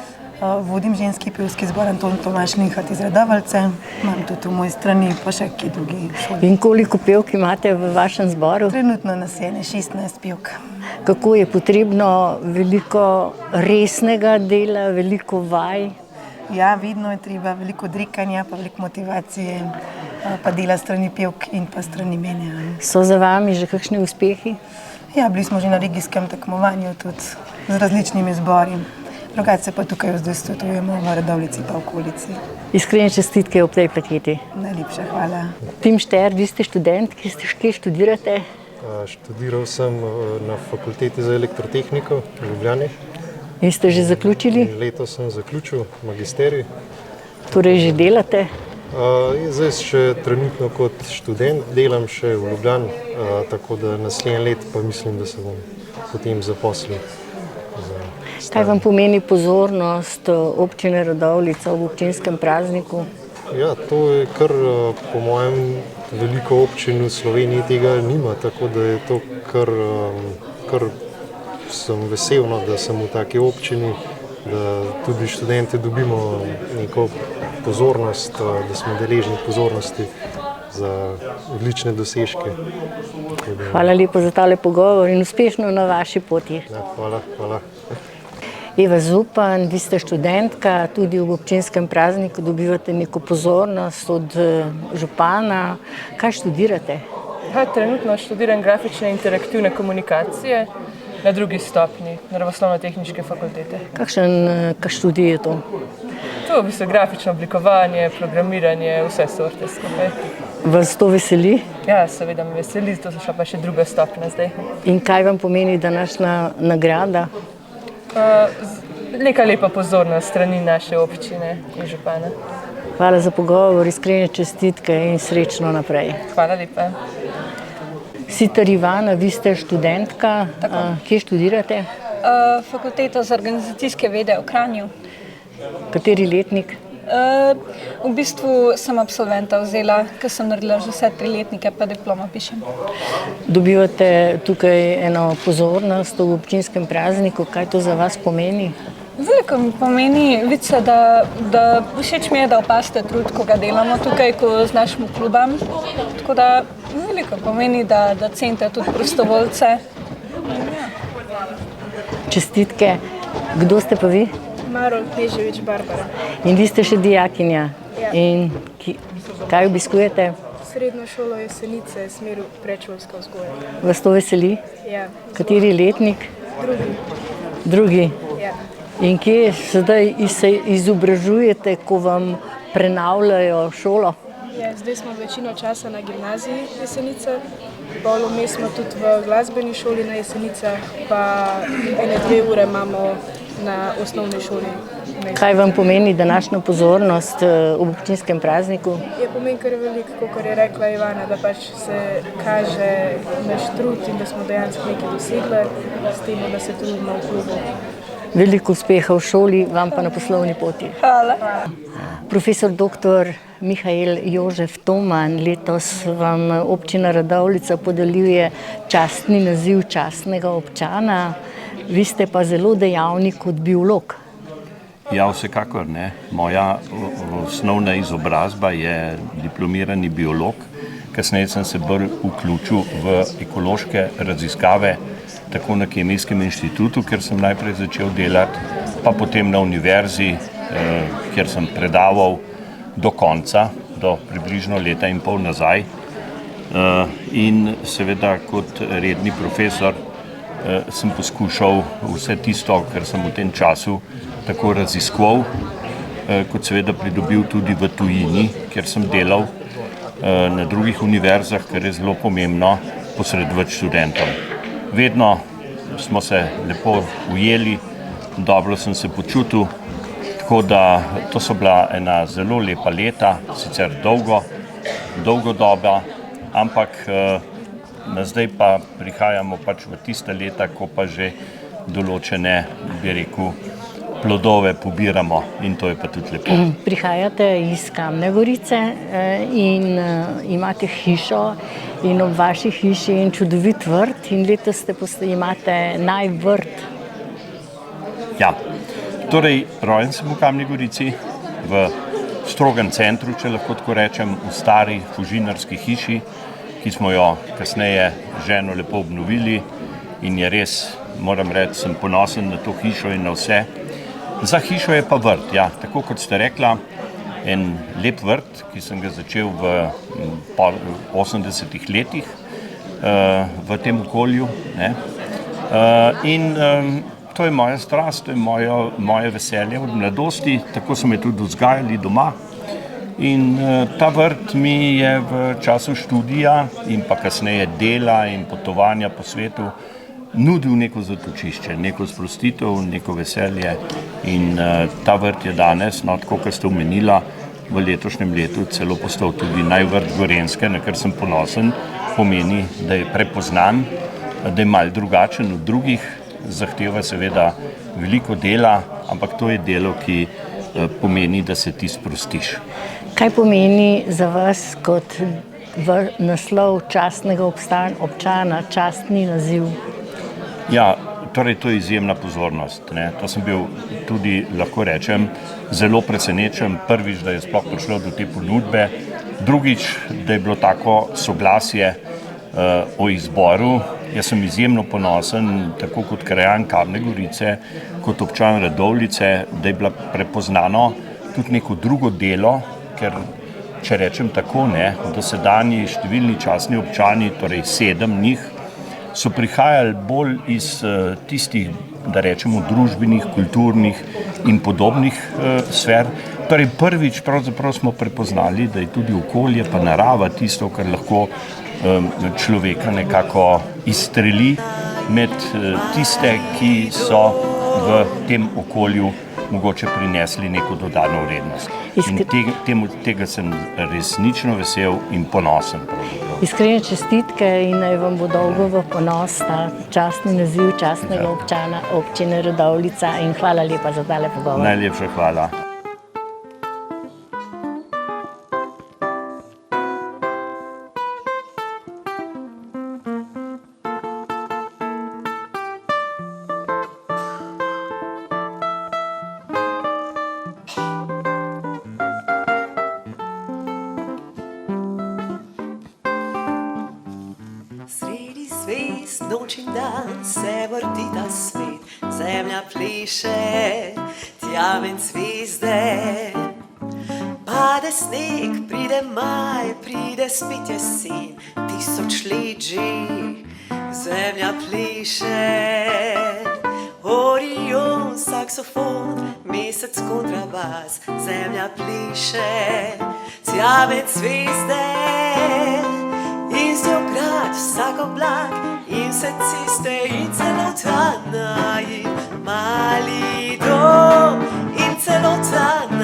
Speaker 12: Vodim ženski pevski zbor Anton Tomaž Linhart iz Radovljice, imam tudi v moji strani pa še ki drugi.
Speaker 1: In koliko pevk imate v vašem zboru?
Speaker 12: Trenutno nas je 16 pevk.
Speaker 1: Kako je potrebno veliko resnega dela, veliko vaj?
Speaker 12: Ja, vedno je treba veliko drikanja, pa veliko motivacije, pa dela strani pevk in pa strani mene.
Speaker 1: So za vami že kakšni uspehi?
Speaker 12: Ja, bili smo že na regijskem tekmovanju tudi z različnimi zbori. Drugače pa tukaj vzdejstujemo v Radovljici pa okolici.
Speaker 1: Iskrene čestitke ob tej plaketi.
Speaker 12: Najlepša hvala.
Speaker 1: Tim Šter, vi ste študent, kje študirate?
Speaker 13: Študiral sem na fakulteti za elektrotehniko v Ljubljani.
Speaker 1: In ste že zaključili?
Speaker 13: Letos sem zaključil magisterij.
Speaker 1: Torej že delate?
Speaker 13: Zdaj še trenutno kot študent delam še v Ljubljani, tako da naslednje let pa mislim, da se bom potem zaposlil.
Speaker 1: Kaj vam pomeni pozornost občine Radovljica v občinskem prazniku?
Speaker 13: Ja, to je kar po mojem veliko občin v Sloveniji tega nima, tako da je to kar sem vesel, da sem v taki občini, da tudi študenti dobimo neko pozornost, da smo deležni pozornosti za odlične dosežke.
Speaker 1: Hvala lepo za tale pogovor in uspešno na vaši poti.
Speaker 13: Ja, hvala.
Speaker 1: Eva Zupan, vi ste študentka, tudi v občinskem prazniku dobivate neko pozornost od župana. Kaj študirate?
Speaker 14: Trenutno študiram grafične interaktivne komunikacije na drugi stopnji Naravoslovno-tehniške fakultete.
Speaker 1: Kakšen študij je to?
Speaker 14: To je v bistvu grafično oblikovanje, programiranje, vse sorte skupaj.
Speaker 1: Vas to veseli?
Speaker 14: Ja, seveda me veseli, to so šla pa še druga stopnja zdaj.
Speaker 1: In kaj vam pomeni današnja nagrada?
Speaker 14: Neka lepa pozornost strani naše občine in župana.
Speaker 1: Hvala za pogovor, iskrene čestitke in srečno naprej.
Speaker 14: Hvala lepa.
Speaker 1: Sitar Ivana, vi ste študentka. Kje študirate?
Speaker 15: Fakulteto za organizacijske vede v Kranju.
Speaker 1: Kateri letnik?
Speaker 15: V bistvu sem absolventa vzela, ker sem naredila že vse 3 letnike, pa diplomo pišem.
Speaker 1: Dobivate tukaj eno pozornost v občinskem prazniku, kaj to za vas pomeni?
Speaker 15: Veliko mi pomeni, vidi se, da všeč mi je, da opazite trud, ko ga delamo tukaj, ko z našim klubom. Tako da veliko pomeni, da cenite tudi prostovoljce.
Speaker 1: Čestitke. Kdo ste pa vi?
Speaker 16: Marol Kneževič Barbara.
Speaker 1: In vi ste še dijakinja.
Speaker 16: Ja.
Speaker 1: In kaj obiskujete?
Speaker 16: Srednjo šolo Jesenice, smer predšolska vzgoja.
Speaker 1: Vas to veseli?
Speaker 16: Ja.
Speaker 1: Kateri letnik? Drugi.
Speaker 16: Ja.
Speaker 1: In kje sedaj se izobražujete, ko vam prenavljajo šolo?
Speaker 16: Ja, zdaj smo večino časa na gimnaziji Jesenice, pol vmes smo tudi v glasbeni šoli na Jesenicah, pa 1-2 ure imamo na osnovni šoli.
Speaker 1: Kaj vam pomeni današnja pozornost ob občinskem prazniku?
Speaker 16: Je pomeni kar veliko, kot je rekla Ivana, da pač se kaže naš trud in da smo dejansko nekaj dosegli s tem, da se trudimo v klubu.
Speaker 1: Veliko uspeha v šoli, vam pa na poslovni poti.
Speaker 15: Hvala.
Speaker 1: Profesor dr. Mihael Jožef Toman, letos vam občina Radovljica podeljuje častni naziv častnega občana. Vi ste pa zelo dejavni kot biolog.
Speaker 7: Ja, vsekakor ne. Moja osnovna izobrazba je diplomirani biolog. Kasneje sem se bolj vključil v ekološke raziskave, tako na Kemijskem inštitutu, kjer sem najprej začel delati, pa potem na univerzi, kjer sem predaval do konca, do približno 1,5 leta nazaj. In seveda kot redni profesor sem poskušal vse tisto, kar sem v tem času tako raziskoval, kot seveda pridobil tudi v tujini, kjer sem delal na drugih univerzah, kar je zelo pomembno posredovati študentom. Vedno smo se lepo ujeli, dobro sem se počutil, tako da to so bila ena zelo lepa leta, sicer dolgo doba, ampak zdaj pa prihajamo pač v tiste leta, ko pa že določene, bi rekel, plodove pobiramo in to je pa tudi lepo.
Speaker 1: Prihajate iz Kamne Gorice in imate hišo in ob vaši hiši je čudovit vrt in letos imate najvrt.
Speaker 7: Ja, torej rojen sem v Kamni Gorici, v strogem centru, če lahko tako rečem, v stari fužinarski hiši, ki smo jo kasneje ženo lepo obnovili in je res, moram reči, sem ponosen na to hišo in na vse. Za hišo je pa vrt, ja, tako kot ste rekla, en lep vrt, ki sem ga začel v 80 letih v tem okolju. In to je moja strast, to je moje veselje od mladosti, tako so me tudi vzgajali doma. In ta vrt mi je v času študija in pa kasneje dela in potovanja po svetu nudil neko zatočišče, neko sprostitev, neko veselje in ta vrt je danes, no tako kot ste omenila, v letošnjem letu celo postal tudi najvrt Gorenjske, na kar sem ponosen, pomeni, da je prepoznan, da je malo drugačen od drugih, zahteva seveda veliko dela, ampak to je delo, ki pomeni, da se ti sprostiš.
Speaker 1: Kaj pomeni za vas kot naslov častnega občana, častni naziv?
Speaker 7: Ja, torej to je izjemna pozornost. To sem bil tudi, lahko rečem, zelo presenečen. Prvič, da je sploh prišlo do te ponudbe. Drugič, da je bilo tako soglasje o izboru. Jaz sem izjemno ponosen, tako kot krajan Kamne Gorice, kot občan Radovljice, da je bilo prepoznano tudi neko drugo delo, ker, če rečem tako, dosedanji številni častni občani, torej 7 njih, so prihajali bolj iz tistih, da rečemo, družbenih, kulturnih in podobnih sfer. Torej prvič pravzaprav smo prepoznali, da je tudi okolje pa narava tisto, kar lahko človeka nekako izstreli med tiste, ki so v tem okolju mogoče prinesli neko dodano vrednost. In tega sem resnično vesel in ponosen.
Speaker 1: Iskrene čestitke in naj vam bo dolgo v ponos ta častni naziv častnega občana občine Radovljica in hvala lepa za tale pogovor.
Speaker 7: Najlepša hvala.
Speaker 4: noč in dan se vrti ta svet, zemlja pleše, tja ven zvezde. Pade sneg, pride maj, pride spet jesen, 1000 let že, zemlja pleše. Orion, saksofon, mesec kontrabas, zemlja pleše, tja ven zvezde. In z njo grad, vsak oblak, in vse ceste, in celotna, in mali dom, in celotna.